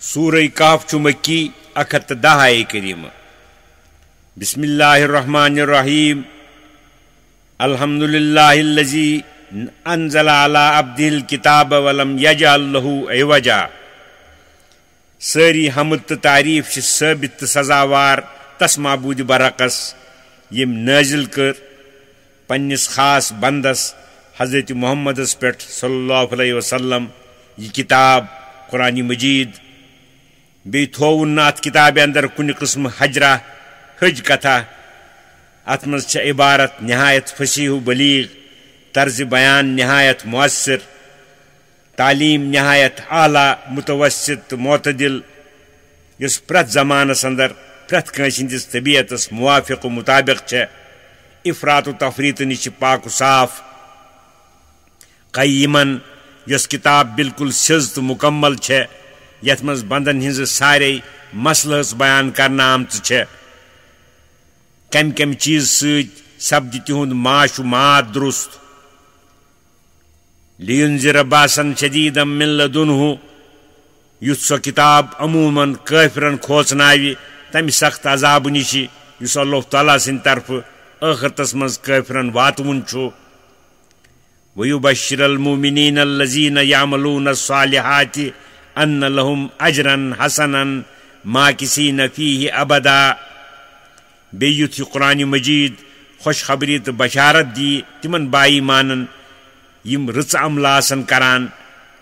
سورہ کہف مکی 110 کریمہ بسم اللہ الرحمن الرحیم الحمد للہ الذی انزل علی عبدہ الکتاب ولم یجعل لہ عوجا. ساری حمد تو تعریف چھ ثابت تو سزاوار تس معبود برعکس یم نازل کر پنس خاص بندس حضرت محمد پہ صلی اللہ علیہ وسلم یہ کتاب قرآن مجید بی تھون ات کتاب اندر کن قسم حجرہ حج کتھا ات مز عبارت نہایت فصیح و بلیغ، طرز بیان نہایت مؤثر، تعلیم نہایت اعلیٰ متوسط معتدل یس پرت زمانس اندر پرت کنس ہندس طبیعتس موافق و مطابق افراط و تفریط نش پاک و صاف. قیمن یس کتاب بالکل سز تو مکمل یت مز بندن ہز سارے مسئلہ بیان کرنا آمت کم کم چیز ست سپد تہند معاش و معاد درست. لینذر باسن شدیدا من لدنہ یت سو کتاب عموماً کافرن کھوچناوی تمہ سخت عذاب نش اس اللہ تعالیٰ سند طرف آخرتس مز کافرن واتون چھو. ویبشر المؤمنین الذین یعملون الصالحات ان لهم اجرا حسنا ماکثین فیہ ابدا. بیت قرآن مجید خوشخبری تو بشارت دی تمن بائی مانن یم رچ عمل آسن کران.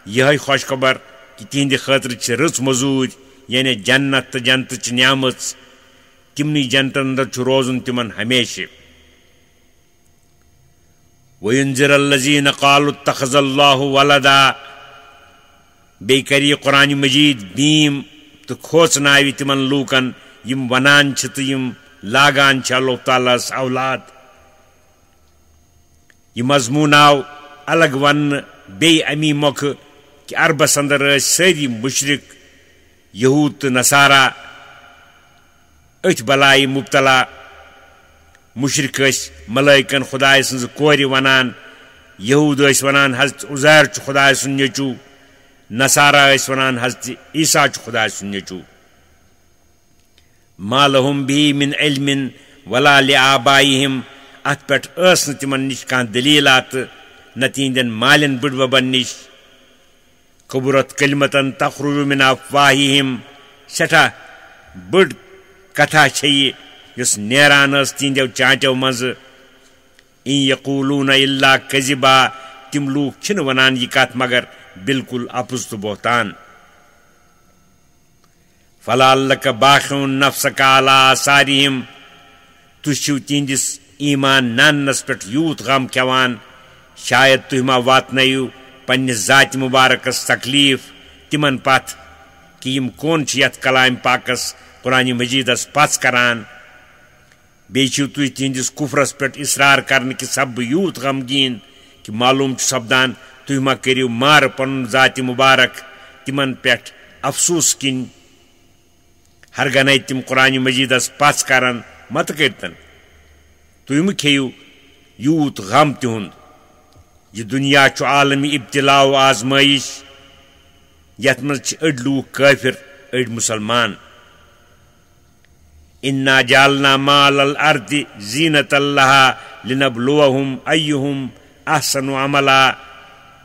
یہ خوشخبر کہ تہند خاطر چھ رچ مزود یعنی جنت تو جنت نعمت تمنی جنت اندر چھ روزن تمن ہمیشہ. وینذر الذین قالوا اتخذ اللہ ولدا. بی کری قرآن مجید بیم تو کھوچناوی تمن لوکن یم ونان چھ تو یم لاگان چھ اللہ تعالیٰ اولاد. یہ مضمون آو الگ ون بی امی موقع کہ عربس اندر ساری مشرق یہود تو نصارہ ات بلائی مبتلا. مشرق ملائکن خدائے سن کور ونان، یہود ونان حضرت عزیر چھ خدائے سن نیچو، نصارہ ونان حضرت عیسیٰ چھ خدائے سن نیچو. ما لهم بھی من علم ولا لآبائہم. ات پہ تمن نش کان دلیلات نہ تہندین مالن بڑ وبن نش. قبرت کلمتن تخرج من افواہہم. سٹھا بڑ کتھا چھ یس نیران تہندو چانٹو مز. ان یقولون الا کذبا. تم لوگ چھن ونان یہ کت مگر بالکل اپز تو بہتان. فلعلک باخع نفسک علی آثارہم. تھی چھو تہندس ایمان نانس پہ یوت غم کھوان شاید تھی ما واتنیو پنس ذات مبارکس تکلیف تمن پتھ کہ یم کون چھ یت کلام پاکس قرآن مجیدس پژ کران. بیٚیہِ چھِو تُہۍ تہندس کفرس پہ اصرار کرنے کہ سب یوت غمگین کہ معلوم سپدان تُہۍ ما کٔرِو مار پن ذات مبارک تمن پہ افسوس کن. ہرگنے تم قرآن مجیدس پژ کران مت کرتن. تُہۍ مہ کھیٚیِو یوت غم تہند. یہ دنیا چھ عالمی ابتلاء و آزمائش یت مز اڑ لوگ کافر اڑ مسلمان. انا جعلنا ما علی الارض زینۃ لها لنبلوہم ایہم احسن عملا.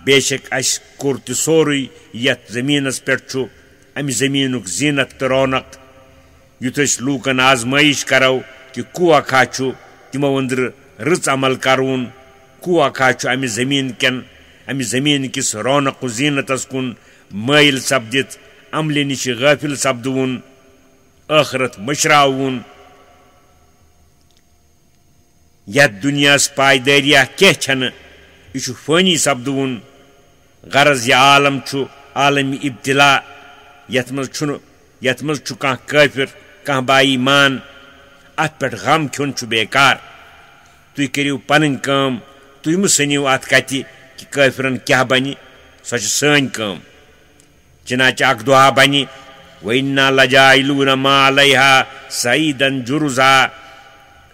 بے شک اس کور تہ سوری یت زمینس پہ چھ امہ زمینک زینت تو رونق یت اس لوکن آزمائش کرو کہ کوا کھا چھ تمو اندر رچ عمل کرون. کوا کھا چھ امہ زمین کس رونق و زینتس کن مائل سپدت عمل نش غافل سپدون آخرت مشراون. یت دنیاس پائیداریہ کی چھن یہ فانی سپدون. غرض یہ عالم چھ عالمی ابتلاء یت مز چھ کان کافر کان با ایمان. ات پہ غم کھیون چھ بیکار. تُہۍ کٔرِو پنٕنۍ کٲم. تُہۍ مہ سٔنِو ات کتہِ کہ کافرن کیا بنہِ. سۄ چھِ سٲنۍ کٲم. چنانچہ اکھ دۄہا بنہِ وَإِنَّا لَجَاعِلُونَ مَا عَلَيْهَا صَعِيدًا جُرُزًا.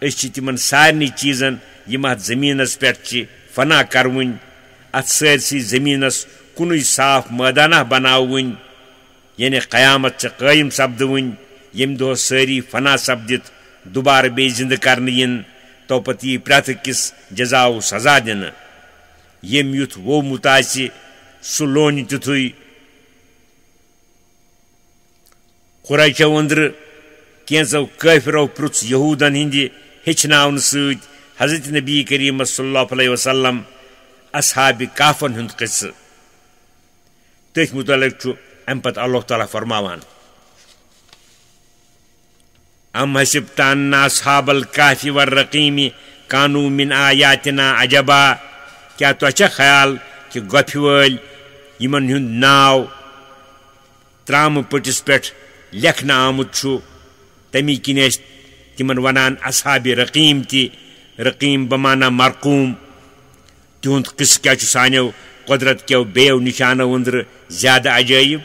أسۍ چھِ تِمن سارنٕے چیٖزن یِم اتھ زٔمیٖنس پٮ۪ٹھ چھِ فنا کروٕنۍ اتھ سٲرسٕے زٔمیٖنس کُنُے صاف مٲدانہ بناوٕنۍ. یعنی قیامت سے قائم سپدون یم دہ ساری فنا سپدت دوبارہ بی زندہ کرنے ین تو پتہ یہ پریت کس جزا و سزا دن یم یت وومت آسہ سہ لون تیتھے قریشو اندر کینژو کافرو پرٛژھ یہودن ہندِ ہیچھناون سۭتۍ حضرت نبی کریم صلی اللہ علیہ وسلم اصحاب کہفن ہند قصہ تٔتھۍ متعلق چھُ امہ پتہٕ اللہ تعالیٰ فرماوان ام حسبت ان اصحاب الکہف والرقیم کانوا من آیاتنا عجبا کیا تۄہہِ چھا خیال کہ گۄپھِ وٲلۍ یمن ہُنٛد ناو ترامہٕ پٔٹِس پٮ۪ٹھ لیکھنہٕ آمُت چھُ تمی کِنۍ ٲسۍ تمن ونان اصحاب رقیم تہِ رقیم بمانا مرقوم تہند قصہ کیا چھُ سانیو قدرت کیو بیو نشانو اندر زیادہ عجائب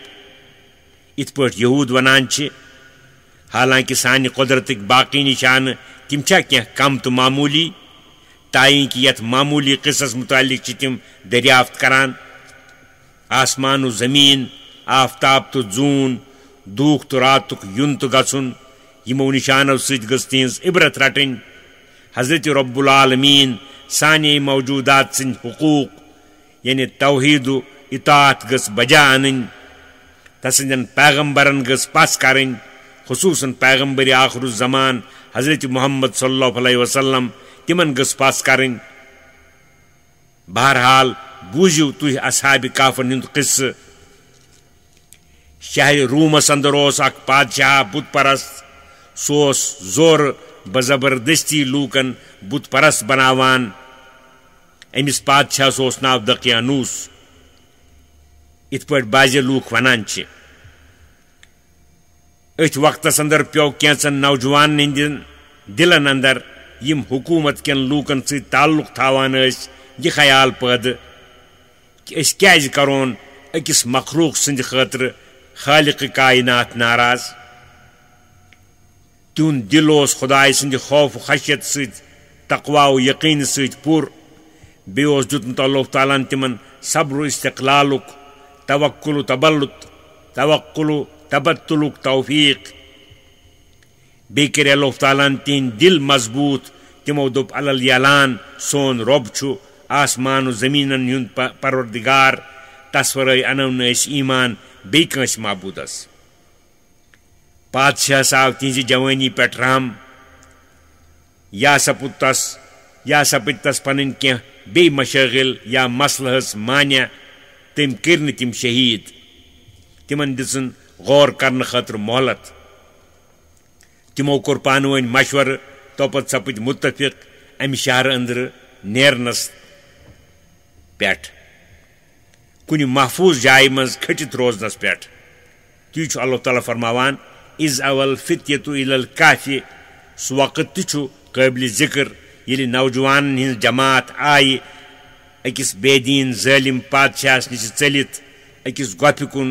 ات پٲٹھۍ یہود ونان چھِ حالانکہ سانہ قدرتک باقی نشانہ تم چھا کینٛہہ کم تو معمولی تائیں کہ یت معمولی قصص متعلق چھ تم دریافت کران آسمان و زمین آفتاب تو زون دوک تو راتک یُن تو گژھُن یمو نشانو سۭتۍ گٔژھ تہنٛز عبرت رٹٕنۍ حضرت رب العالمین سانے موجودات سند حقوق یعنی توحید و اطاعت گٔژھ بجا انٕنۍ تسندین پیغمبرن گٔژھ پس کرٕنۍ خصوصاً پیغمبر آخر الزمان حضرت محمد صلی اللہ علیہ وسلم تمن گٔژھ پس کرٕنۍ بہرحال بوٗزِو تُہۍ اصحاب کہفن ہُنٛد قصہ شہر رومس اندر اوس اکھ بادشاہ بت پرست سُہ اوس زورٕ بزبردستی لوٗکن بت پرست بناوان أمس بادشاہس اوس ناو دقیانوس یِتھ پٲٹھۍ بعضِ لوٗکھ ونان چھِ أتھۍ وقتس اندر پیوٚو کینٛژن نوجوانن ہٕنٛدٮ۪ن دلن اندر یم حکومت کٮ۪ن لوٗکن سۭتۍ تعلق تھاوان ٲسۍ یہِ خیال پٲدٕ کہ أسۍ کیازِ کرون أکِس مخلوق سٕنٛدِ خٲطرٕ خالق کائنات ناراض تہنٛد دل اوس خداے سٕنٛدِ خوف و خشیت سۭتۍ تقوا و یقین سۭتۍ پوٗرٕ بیٚیہِ اوس دیُتمُت اللہ تعالیٰ ہن تمن صبر و استقلالُک توکل و تبتلُک توفیق بیٚیہِ کٔرۍ اللہ تعالیٰ ہن تہنٛدۍ دل مضبوٗط تمو دوٚپ علل یعلان سون رۄب چھُ آسمان و زمیٖنن ہُنٛد پروردگار تس ورٲے انو نہٕ أسۍ ایمان بیٚیہِ کٲنٛسہِ معبوٗدس بادشاہس آو تہنٛزِ جوٲنی پٮ۪ٹھ رحم یا سپٕدۍ تس پنٕنۍ کینٛہہ بیٚیہِ مشٲغل یا مسلہٕ حظ مانیہ تٔمۍ کٔرۍ نہٕ تِم شہیٖد تمن دِژن غور کرنہٕ خٲطرٕ مۄہلت تمو کوٚر پانہٕ ؤنۍ مشورٕ توپت سپٕدۍ مُتفق امہِ شہرٕ أنٛدرٕ نیرنس پٮ۪ٹھ کُنہِ محفوٗظ جایہِ منٛز کھٔٹِتھ روزنس پٮ۪ٹھ تی چھُ اللہ تعالیٰ فرماوان از اول فتیتُ الی الکہف سُہ وقت تہِ چھُ قٲبلِ ذکر ییٚلہِ نوجوانن ہٕنٛز جماعت آیہِ أکِس بے دیٖن ظٲلِم بادشاہس نِش ژٔلِتھ أکِس گۄپھِ کُن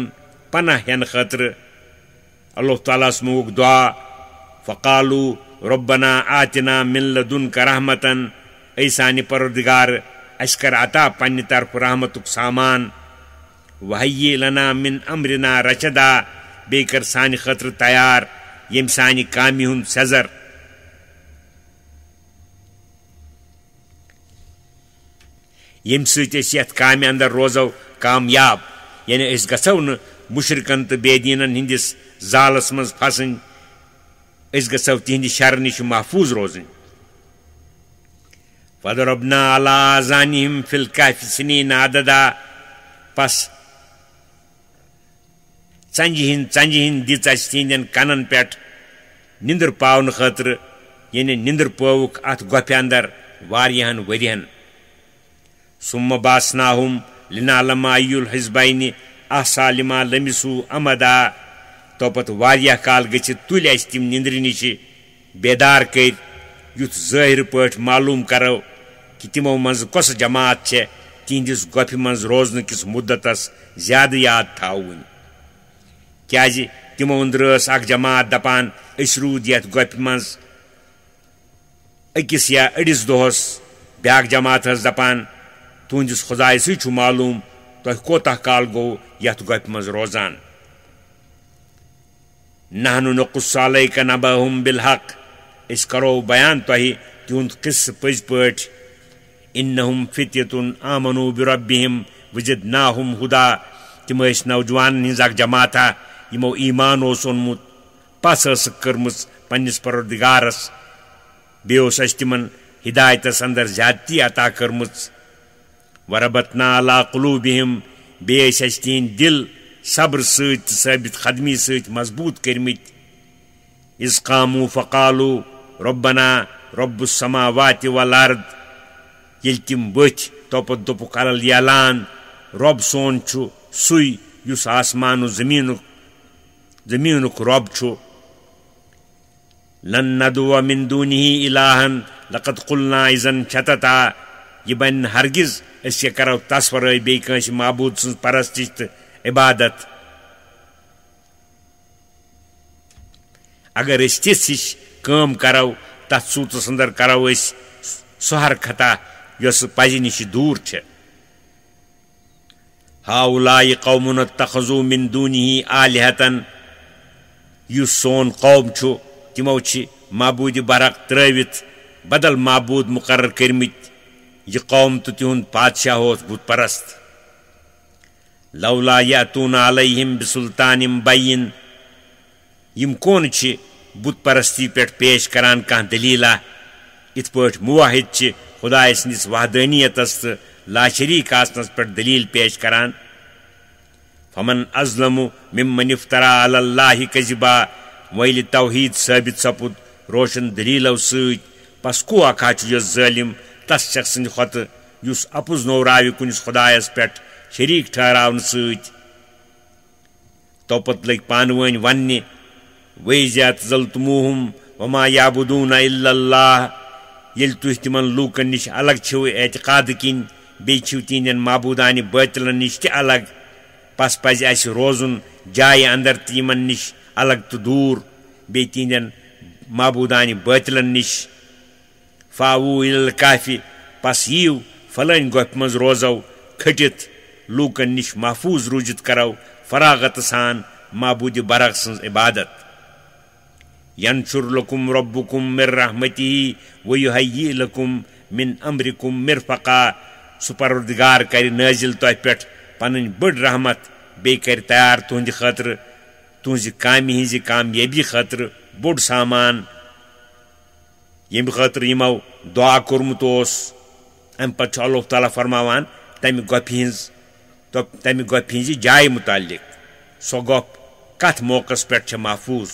پناہ ہٮ۪نہٕ خٲطرٕ اللہ تعالیٰ ہس موٗگ دعا فقالو ربنا آتنا من لدنک رحمتن اے سانہِ پروردگار اسہِ کر عطا پننہِ طرفہٕ رحمتُک سامان وحیہِ لنا من امرنا رشدا بیٚیہِ کر سانہِ خٲطرٕ تیار ییٚمہِ سانہِ کامہِ ہُنٛد سیزر ییٚمہِ سۭتۍ أسۍ یتھ کامہِ اندر روزو کامیاب یعنی أسۍ گژھو نہٕ مُشرکن تہٕ بے دیٖنن ہٕنٛدِس زالس منٛز پھسٕنۍ أسۍ گژھو تِہنٛدِ شرٕ نِش محفوٗظ روزٕنۍ فضربنا علی آذانِہِم فی الکہفِ سنیٖن عددا پس ژنجہِ ہٕنٛدۍ دِژ اسہِ تِہنٛدٮ۪ن کنن پٮ۪ٹھ نِندٕر پاونہٕ خٲطرٕ یعنی نِندٕر پٲوُکھ اتھ گۄپھِ اندر واریاہن ؤرۍین ثم باسناہم لنعلم ای الحزبین احصیٰ لما لبثوا امدا توپت واریاہ کال گٔژھِتھ تُلۍ اسہِ تِم نِندرِ نِش بیدار کٔرۍ یُتھ ظٲہِر پٲٹھۍ معلوٗم کرو کہ تِمو منٛزٕ کۄس جماعت چھےٚ تِہنٛدِس گۄپھِ منٛز روزنہٕ کِس مُدتس زیادٕ یاد تھاوٕنۍ کیازِ تِمو أنٛدرٕ ٲس اکھ جماعت دپان أسۍ روٗدۍ یتھ گۄپھِ منٛز أکِس یا أڑِس دۄہس بیٛاکھ جماعت ٲس دپان تُہنٛدِس خۄدایسٕے چھُ معلوٗم تۄہہِ کوتاہ کال گوٚو یتھ گۄپھِ منٛز روزان نحن نقص علیک نبأہم بالحق اس کرو بیان تۄہہِ تِہُنٛد قصہٕ پٔزۍ پٲٹھۍ انہم فتیۃ آمنوا بربہم وزدناہم ہدا تِم ٲسۍ نوجوانن ہٕنٛز اکھ جماعتہ یِمو ایمان اوس اوٚنمُت پس ٲسکھ کٔرمٕژ پننِس پروردگارس بیٚیہِ اوس اَسہِ تِمن ہدایتس اندر زیادتی عطا کٔرمٕژ وربتنا علی قلوبہم بیٚیہِ ٲسۍ اَسہِ تِہنٛدۍ دل صبر سۭتۍ تہٕ ثٲبت قدمی سۭتۍ مضبوٗط کٔرمٕتۍ اذ قاموا فقالوا ربنا رب السماوات والارض ییٚلہِ تِم ؤتھۍ توپت دوٚپُکھ الل یعلان رۄب سون چھُ سُے یُس آسمان و زمیٖنُک رۄب چھُ لن ندعو من دونه الہن لقد قلنا اذا شططا یہ بنہِ نہٕ ہرگز أسۍ کیٛاہ کرو تس ورٲے بیٚیہِ کٲنٛسہِ معبوٗد سٕنٛز پرستش تہٕ عبادت اگر أسۍ تِژھ ہِش کٲم کرو تتھ صوٗرتس اندر کرو أسۍ سۄ حرکتا یۄس پزِ نِش دوٗر چھےٚ ہاؤلاء قوم اتخذوا من دونه آلہة یُس سون قوم چھُ تِمو چھِ معبوٗدِ برق ترٲوِتھ بدل معبوٗد مقرر کٔرمٕتۍ یہ قوم تہٕ تِہُنٛد بادشاہ اوس بُت پرست لولا یأتون علیہم بسلطان بین یم کون چھِ بُت پرستی پٮ۪ٹھ پیش کران کانٛہہ دلیٖلہ یِتھ پٲٹھۍ موحد چھِ خداے سٕنٛدِس وحدٲنیتس تہٕ لاشریٖک آسنس پٮ۪ٹھ دلیٖل پیش کران فمن اظلم ممن افترا علی اللہ کذبا ویلہِ توحید ثٲبت سپُد روشن دلیٖلو سۭتۍ پس کو اکھا چھُ یُس ظٲلم تس شخص سٕنٛدِ کھۄتہٕ یُس اپُز نوراوِ کُنِس خدایس پٮ۪ٹھ شریٖک ٹھہراونہٕ سۭتۍ توپت لٔگۍ پانہٕ ؤنۍ وننہِ وَإِذ اعْتَزَلْتُمُوهُمْ وَمَا يَعْبُدُونَ إِلَّا اللَّهَ ییٚلہِ تُہۍ تِمن لوٗکن نِش الگ چھِو اعتقاد کِنۍ بیٚیہِ چھِو تِہنٛدٮ۪ن معبوٗدانہِ بٲطلن نِش تہِ الگ پس پزِ اسہِ روزُن جایہِ اندر تہِ یِمن نِش الگ تہٕ دوٗر بیٚیہِ تِہنٛدٮ۪ن معبوٗدانہِ بٲطلن نِش فاوو اِلى الکافِ پس یِیِو فلٲنۍ گۄپھِ منٛز روزو کھٔٹِتھ لوٗکن نِش محفوٗظ روٗزِتھ کرو فراغت سان معبوٗدِ برق سٕنٛز عبادت ینشر لکم ربکم من رحمتہ ویہیئ لکم من امرکم مرفقا سُہ پروردگار کرِ نٲزِل تۄہہِ پٮ۪ٹھ پنٕنۍ بٔڑ رحمت بیٚیہِ کرِ تیار تُہنٛدِ خٲطرٕ تُہنٛزِ کامہِ ہٕنٛزِ کامیٲبی خٲطرٕ بوٚڑ سامان ییٚمہِ خٲطرٕ یِمو دعا کوٚرمُت اوس امہِ پتہٕ چھُ اللہ تعالیٰ فرماوان تمہِ گۄپھِ ہٕنٛزِ جایہِ مُتعلق سۄ گۄپھ کتھ موقعس پٮ۪ٹھ چھےٚ محفوٗظ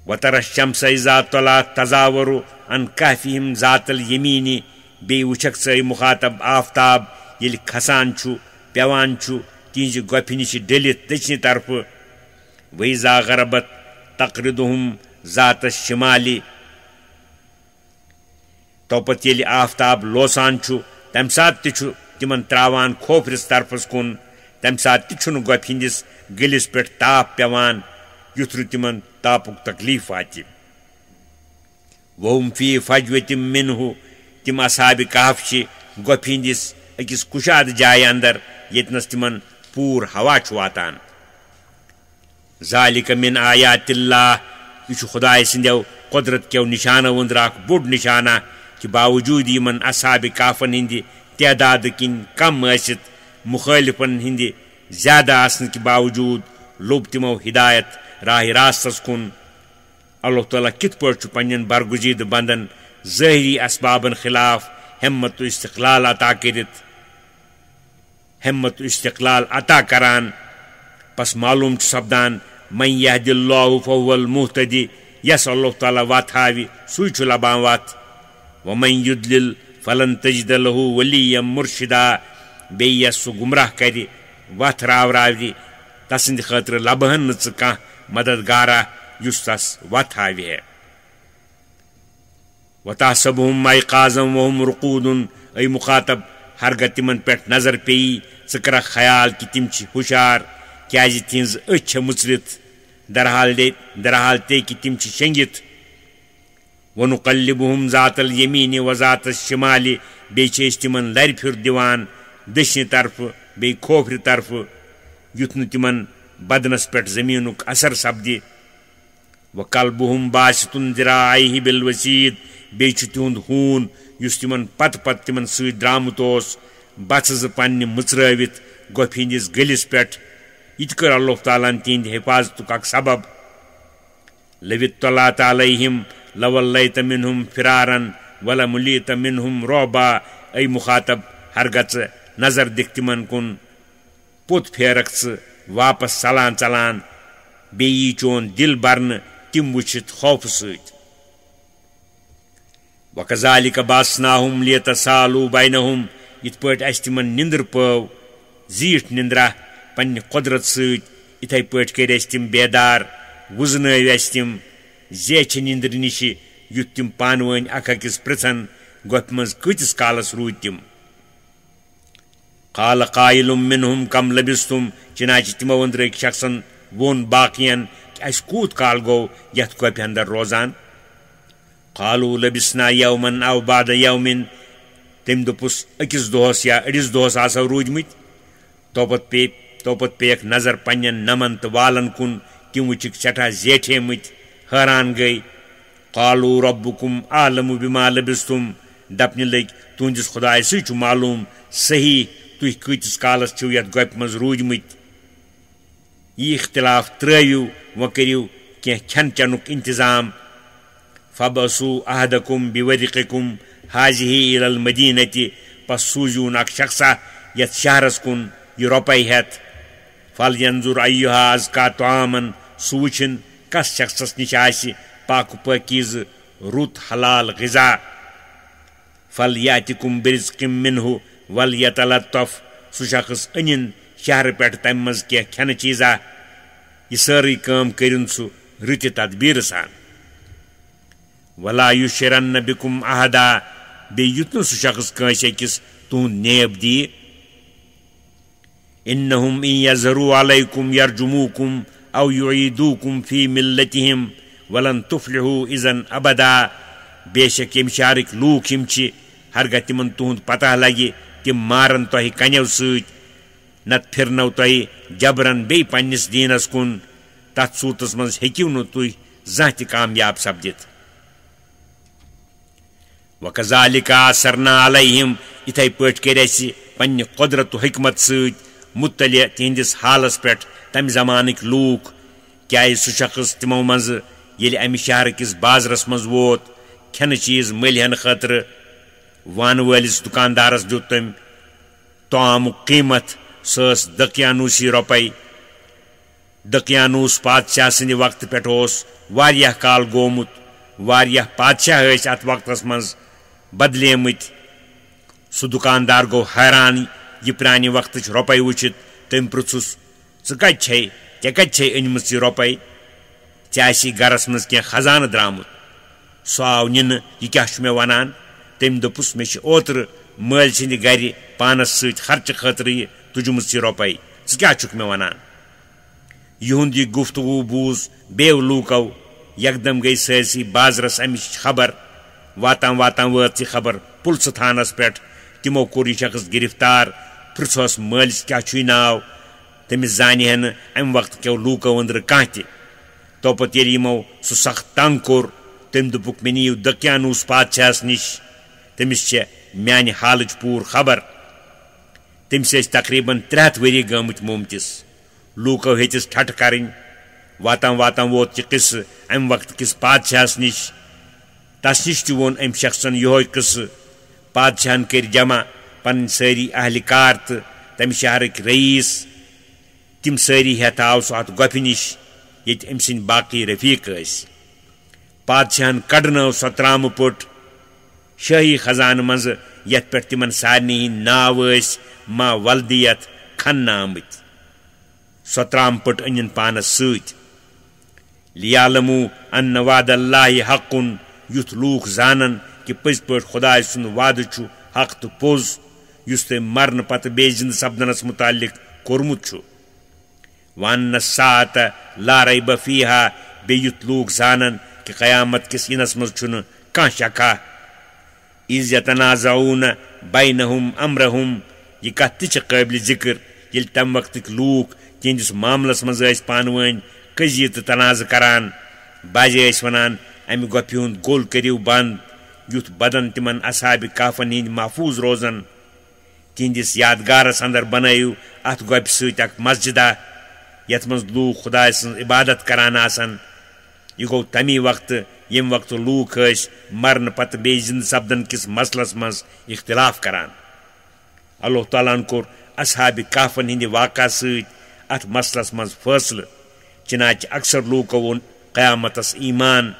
وتر الشمس اذا طلعت تزاور عن کہفہم ذات الیمین بیٚیہِ وٕچھکھ ژٕ مخاطب آفتاب ییٚلہِ کھسان چھُ پیوان چھُ تِہنٛزِ گۄپھِ نِش ڈٔلِتھ دٔچھنہِ طرفہٕ وَإِذَا غَرَبَتْ تَقْرِضُهُمْ ذات الشِمالِ توپت ییٚلہِ آفتاب لوسان چھُ تمہِ ساتہٕ تہِ چھُ تِمن تراوان کھوفرِس طرفس کُن تمہِ ساتہٕ تہِ چھُنہٕ گۄپھِ ہٕنٛدِس گٔلِس پٮ۪ٹھ تاپھ پیوان یُتھ نہٕ تِمن تاپُک تکلیٖف واتہِ وَهُمْ فِي فَجْوَةٍ مِّنْهُ تِم اصحابِ کہف چھِ گۄپھِ ہٕنٛدِس أکِس کُشاد جایہِ اندر ییٚتنس تِمن پوٗر ہوا چھُ واتان ذالِکَ مِن آیاتِ اللہ یہ چھُ خداے سٕنٛدیو قۄدرت کیو نِشانو أنٛدرٕ اکھ بوٚڑ نِشانہ کہِ باوجوٗد یِمن اصحابِ کہفن ہٕنٛدِ تعداد کِنۍ کم ٲسِتھ مُخٲلِفن ہٕنٛدِ زیادٕ آسنہٕ کہِ باوجوٗد لوٚب تِمو ہدایت راہ راستس کُن اللہ تعالیٰ کِتھ پٲٹھۍ چھُ پننٮ۪ن برگُزیٖدٕ بنٛدن ظٲہری اسبابن خلاف ہمت و استقلال عطا کٔرِتھ ہمت و استقلال عطا کران پس معلوٗم چھُ سپدان من یہدِ اللہ فہو المہتدی یس اللہ تعالیٰ وتھ ہاوِ سُے چھُ لبان وتھ ومن یُدلل فلن تجد لہُ ولیا مُرشدا بیٚیہِ یس سُہ گمراہ کرِ وتھ راوراوِ تسٕنٛدِ خٲطرٕ لبہن نہٕ ژٕ کانٛہہ مددگارا یُس تس وتھ ہاوِ ہے وتحسبهم ایقاظا وهم رقود اے مخاطب ہرگاہ تِمن پٮ۪ٹھ نظر پیٚیی ژٕ کرکھ خیال کہِ تِم چھِ ہُشار کیازِ تِہنٛز أچھ چھےٚ مٕژرِتھ درحال تے کہِ تِم چھِ شیٚنگِتھ ونقلبهم ذات الیمیٖن وذات الشمالِ بیٚیہِ چھِ أسۍ تِمن لرِ پھِر دِوان دٔچھنہِ طرفہٕ بیٚیہِ کھوفرِ طرفہٕ یُتھ نہٕ تِمن بدنس پٮ۪ٹھ زٔمیٖنُک اثر سپدِ وَقَلْبُهُم باسِطٌ ذِرَاعَيْهِ بِالْوَسِيدِ بیٚیہِ چھُ تِہُنٛد ہوٗن یُس تِمن پتہٕ تِمن سۭتۍ درٛامُت اوس بَژھٕ زٕ پننہِ مٕژرٲوِتھ گۄپھِ ہِنٛدِس گٔلِس پٮ۪ٹھ یہِ تہِ کٔر اللہ تعالیٰ ہن تِہنٛدِ حفاظتُک اکھ سبب لَوِ اطَّلَعْتَ عَلَيْهِمْ لَوَلَّيْتَ مِنْهُمْ فِرَارًا وَلَمُلِئْتَ مِنْهُمْ رُعْبًا اے مُخاطب ہرگاہ ژٕ نظر دِکھ تِمن کُن پوٚت پھیرکھ ژٕ واپس ژلان ژلان بیٚیہِ یی چون دِل برنہٕ تِم وٕچھِتھ خوفہٕ سۭتۍ وَكَذَلِكَ بَعَثْنَاهُمْ لِيَتَسَاءَلُوا بَيْنَهُمْ یِتھ پٲٹھۍ اَسہِ تِمن نِندٕر پٲو زیٖٹھ نِندرا پننہِ قۄدرت سۭتۍ یِتھے پٲٹھۍ کٔرۍ اَسہِ تِم بیدار وُزنٲوۍ اَسہِ تِم زیچھِ نِندرِ نِشہِ یُتھ تِم پانہٕ ؤنۍ اکھ أکِس پرٛژھن گۄپھِ منٛز کۭتِس کالس روٗدۍ تِم قال قائل منهم كم لبستم چنانچہ تِمو أنٛدرٕ أکۍ شخصن ووٚن باقین کہِ اَسہِ کوٗت کال گوٚو یتھ گۄپھِ انٛدر روزان قالوا لبسنا يوما او بعد يوم تٔمۍ دوٚپُس أکِس دۄہس یا أڑِس دۄہس آسو روٗدۍمٕتۍ توپت پییَکھ نظر پننٮ۪ن نمن تہٕ والن کُن تِم وٕچھِکھ سٮ۪ٹھاہ زیٹھیمٕتۍ حٲران گٔے قالوا ربكم اعلم بما لبستم دپنہِ لٔگۍ تُہنٛدِس خۄدایسٕے چھُ معلوٗم صحیح تُہۍ کۭتِس کالس چھِو یتھ گۄپھِ منٛز روٗدۍمٕتۍ یہِ اختلاف ترٛٲوِو وۄنۍ کٔرِو کینٛہہ کھٮ۪ن چٮ۪نُک انتظام فبعثوا احدكم بورقكم هذه الى المدينة پس سوٗزِوُن اکھ شخصا یتھ شہرس کُن یہِ رۄپے ہٮ۪تھ فلینظر ايها ازكى طعاما سُہ وٕچھِن کس شخصس نِش آسہِ پاکہٕ پٲکیٖزٕ رُت حلال غذا فلیاتكم برزق منه وليتلطف سُہ شخص أنِن شہرٕ پٮ۪ٹھ تمہِ منٛز کینٛہہ کھٮ۪نہٕ چیٖزا یہِ سٲرٕے کٲم کٔرِن سُہ رٕتہِ تدبیٖرٕ سان ولا يشرن بكم احدا بیٚیہِ یُتھ نہٕ سُہ شخص کٲنٛسہِ أکِس تُہُنٛد نیب دِیہِ انهم ان يظهروا عليكم يرجموكم او يعيدوكم في ملتهم ولن تفلحوا اذا ابدا بے شک ییٚمہِ شہرٕکۍ لوٗکھ یِم چھِ ہرگاہ تِمن تُہُنٛد پتہ لگہِ تِم مارن تۄہہِ کنیو سۭتۍ نتہٕ پھِرنو تۄہہِ جبرن بیٚیہِ پننِس دیٖنس کُن تتھ صوٗرتس منٛز ہیٚکِو نہٕ تُہۍ زانٛہہ تہِ کامیاب سپدِتھ وَكَذَلِكَ أَثَرْنَا عَلَيْهِمْ یِتھے پٲٹھۍ کٔرۍ اَسہِ پننہِ قۄدرت و حکمت سۭتۍ مُطلع تِہنٛدِس حالس پٮ۪ٹھ تمہِ زمانٕکۍ لوٗکھ کیازِ سُہ شخص تِمو منٛزٕ ییٚلہِ امہِ شہرٕکِس بازرس منٛز ووت کھٮ۪نہٕ چیٖز مٔلۍ ہٮ۪نہٕ خٲطرٕ وانہٕ وٲلِس دُکاندارس دیُت تٔمۍ طعامُک قیٖمت سۄ ٲس دقیانوٗسی رۄپے دقیانوٗس بادشاہ سٕنٛدِ وقتہٕ پٮ۪ٹھ اوس واریاہ کال گوٚمُت واریاہ بادشاہ ٲسۍ اتھ وقتس منٛز بدلیمٕتۍ سُہ دُکاندار گوٚو حٲران یہِ پرٛانہِ وقتٕچ رۄپے وٕچھِتھ تٔمۍ پرٛژھُس ژٕ کتہِ چھے ژےٚ کتہِ چھے أنمٕژ یہِ رۄپے ژےٚ آسی گرس منٛز کینٛہہ خزانہٕ درٛامُت سُہ آو نِنہٕ یہِ کیٛاہ چھُ مےٚ ونان تٔمۍ دوٚپُس مےٚ چھِ اوترٕ مٲلۍ سٕنٛدِ گرِ پانس سۭتۍ خرچہٕ خٲطرٕ یہِ تُجمٕژ یہِ رۄپے ژٕ کیٛاہ چھُکھ مےٚ ونان یِہُنٛد یہِ گُفتگوٗ بوٗز بیٚیو لوٗکو یکدم گٔیہِ سٲرسٕے بازرس امِچ خبر واتان واتان وٲژ یہِ خبر پُلسہٕ تھانس پٮ۪ٹھ تِمو کوٚر یہِ شخص گرفتار پرٛژھوس مٲلِس کیٛاہ چھُے ناو تٔمِس زانہِ ہے نہٕ امہِ وقتہٕ کیو لوٗکو أنٛدرٕ کانٛہہ تہِ توپت ییٚلہِ یِمو سُہ سخ تنگ کوٚر تٔمۍ دوٚپُکھ مےٚ نِیِو دقیانوٗس بادشاہس نِش تٔمِس چھےٚ میانہِ حالٕچ پوٗرٕ خبر تٔمِس ٲسۍ تقریٖبن 300 ؤری گٲمٕتۍ مومتِس لوٗکو ہیٚتِس ٹھٹھٕ کرٕنۍ واتان واتان ووت یہِ قصہٕ امہِ وقتہٕ کِس بادشاہس نِش تس نِش تہِ ووٚن أمۍ شخصن یِہوے قصہٕ بادشاہن کٔرۍ جمع پنٕنۍ سٲری اہلِ کار تہٕ تمہِ شہرٕکۍ رئیٖس تِم سٲری ہٮ۪تھ آو سُہ اتھ گۄپھِ نِش ییٚتہِ أمۍ سٕنٛدۍ باقٕے رفیٖق ٲسۍ بادشاہن کڑنٲو سۄ ترامہٕ پٔٹ شٲہی خزانہٕ منٛزٕ یتھ پٮ۪ٹھ تِمن سارنٕے ہِنٛدۍ ناو ٲسۍ ما ولدِیت کھننہٕ آمٕتۍ سۄ ترامہٕ پٔٹ أنِن پانس سۭتۍ لیعلموا ان وعد اللہ حق یُتھ لوٗکھ زانن کہِ پٔزۍ پٲٹھۍ خۄداے سُنٛد وعدٕ چھُ حق تہٕ پوٚز یُس تٔمۍ مرنہٕ پتہٕ بیٚیہِ زِندٕ سپدنس مُتعلق کوٚرمُت چھُ وان الساعة لا ریب فیہا بیٚیہِ یُتھ لوٗکھ زانن کہِ قیامت کِس یِنس منٛز چھُنہٕ کانٛہہ شکھا اِذ یتنازعون بینہم امرہم یہِ کتھ تہِ چھِ قٲبلِ ذِکر یل تم وقتک لوک تہندس معاملس مز پانوین قضی تو تنازع کران باجے ونان امہ گپہ ہند گول کریو بند یُتھ بدن تمن اصحاب کہفن ہند محفوظ روزن تہندس یادگارس اندر بنائیو ات گپہ ست اک مسجدہ یت مز لوک خدا سن عبادت کران آسن یہ گو تمی وقت یم وقت لوک مرن پتہ بی زند سپدن کس مسلس مز اختلاف کران اللہ تعالیٰ کور اصحاب کہفن ہند واقعہ ست ات مسلس مز فیصلہ چنانچہ اکثر لوکو وون قیامتس ایمان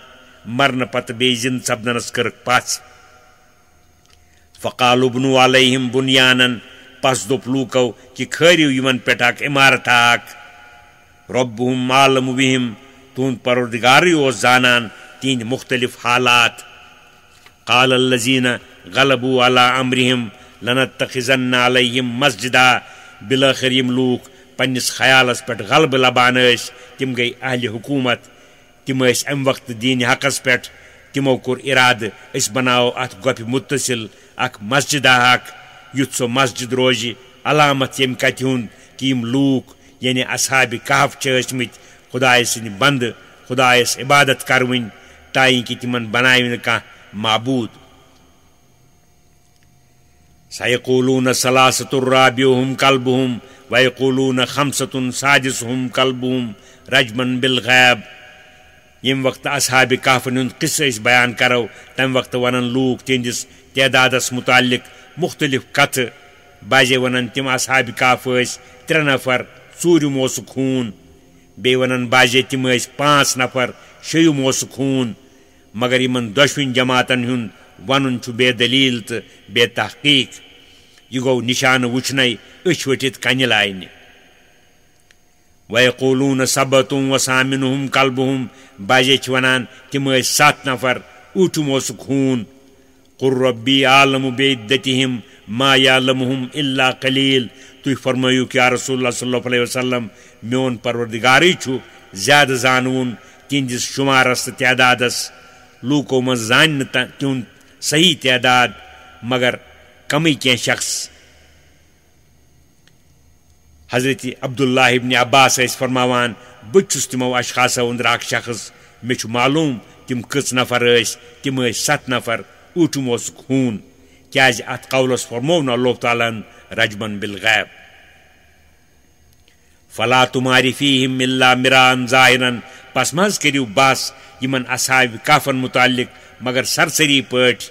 مرن پتہ بی زند سپدنس کرک پاس فقالوا بنوا علیہم بنیانن پس دپ لوکو کہ کھریو یمن پہ اک عمارت اک ربهم عالم بہم تہند پروردگار زانان تہند مختلف حالات قال الذین غلبوا علی امرہم لنتخذن علیہم مسجدا بلاخر یم لوک پنس خیالس پہ غلبہ لبان تم گئی اہل حکومت تم ام وقت دین حقس پہ تمو کور ارادہ اس بناو ات گپ متصل اک مسجد اک یُتھ سو مسجد روزِ علامت یم کتھ ہند کہ یم لوک یعنی اصحاب کہف ٲسمٕتۍ خدائے سٕنٛدِ بند خدایس عبادت کرون تائیں کہ تمن بناو نہ کانٛہہ معبود سیقولون ثلاثة رابعهم کلبهم ویقولون خمسة سادسهم کلبهم رجما بالغیب یم وقت اصحاب کہفن ہند قصہ بیان کرو تم وقت ونن لوک تہندس تعدادس متعلق مختلف کتھ باجے ونن تم اصحاب کہف 3 نفر ژوٗرِم اوسُکھ خوٗن بیٚیہِ ونن باجے تم 5 نفر 6یِم اوسُکھ خوٗن مگر یمن دۄشوٕنی جماعتن ہُنٛد ونُن چھُ بے دلیل تہٕ بے تحقیق یہ گو نشانہ وچھنے أچھ ؤٹِتھ کنہِ لاینہِ ویقولون سبعة وثامنهم کلبهم باجے چھ ونان تم 7 نفر 8یِم اوسُکھ خوٗن قل ربی عالم بعدتهم ما یعلمهم الا قلیل تُہۍ فرمٲیِو کہ یا رسول اللہ صلی اللہ علیہ وسلم میون پروردگارے چھُ زیادٕ زانوُن تہندس شمارس تہٕ تعدادس لوکو منٛز زانہِ نہٕ تِہُنٛد صحیح تعداد مگر کمٕے کینٛہہ شخص حضرت عبداللہ ابن عباس فرماوان بہٕ چھُس تِمو اشخاصو اندر اکھ شخص مےٚ چھُ معلوم تِم کٔژ نفر تِم 7 نفر 8یِم اوسُکھ خوٗن کیازِ اتھ قولس فرمون اللہ تعالیٰ رجمن بالغیب فلا تماری فیہم الا مراء ظاہرا پس مز کریو بحث یمن اصحاب کہفن متعلق مگر سرسری پٲٹھۍ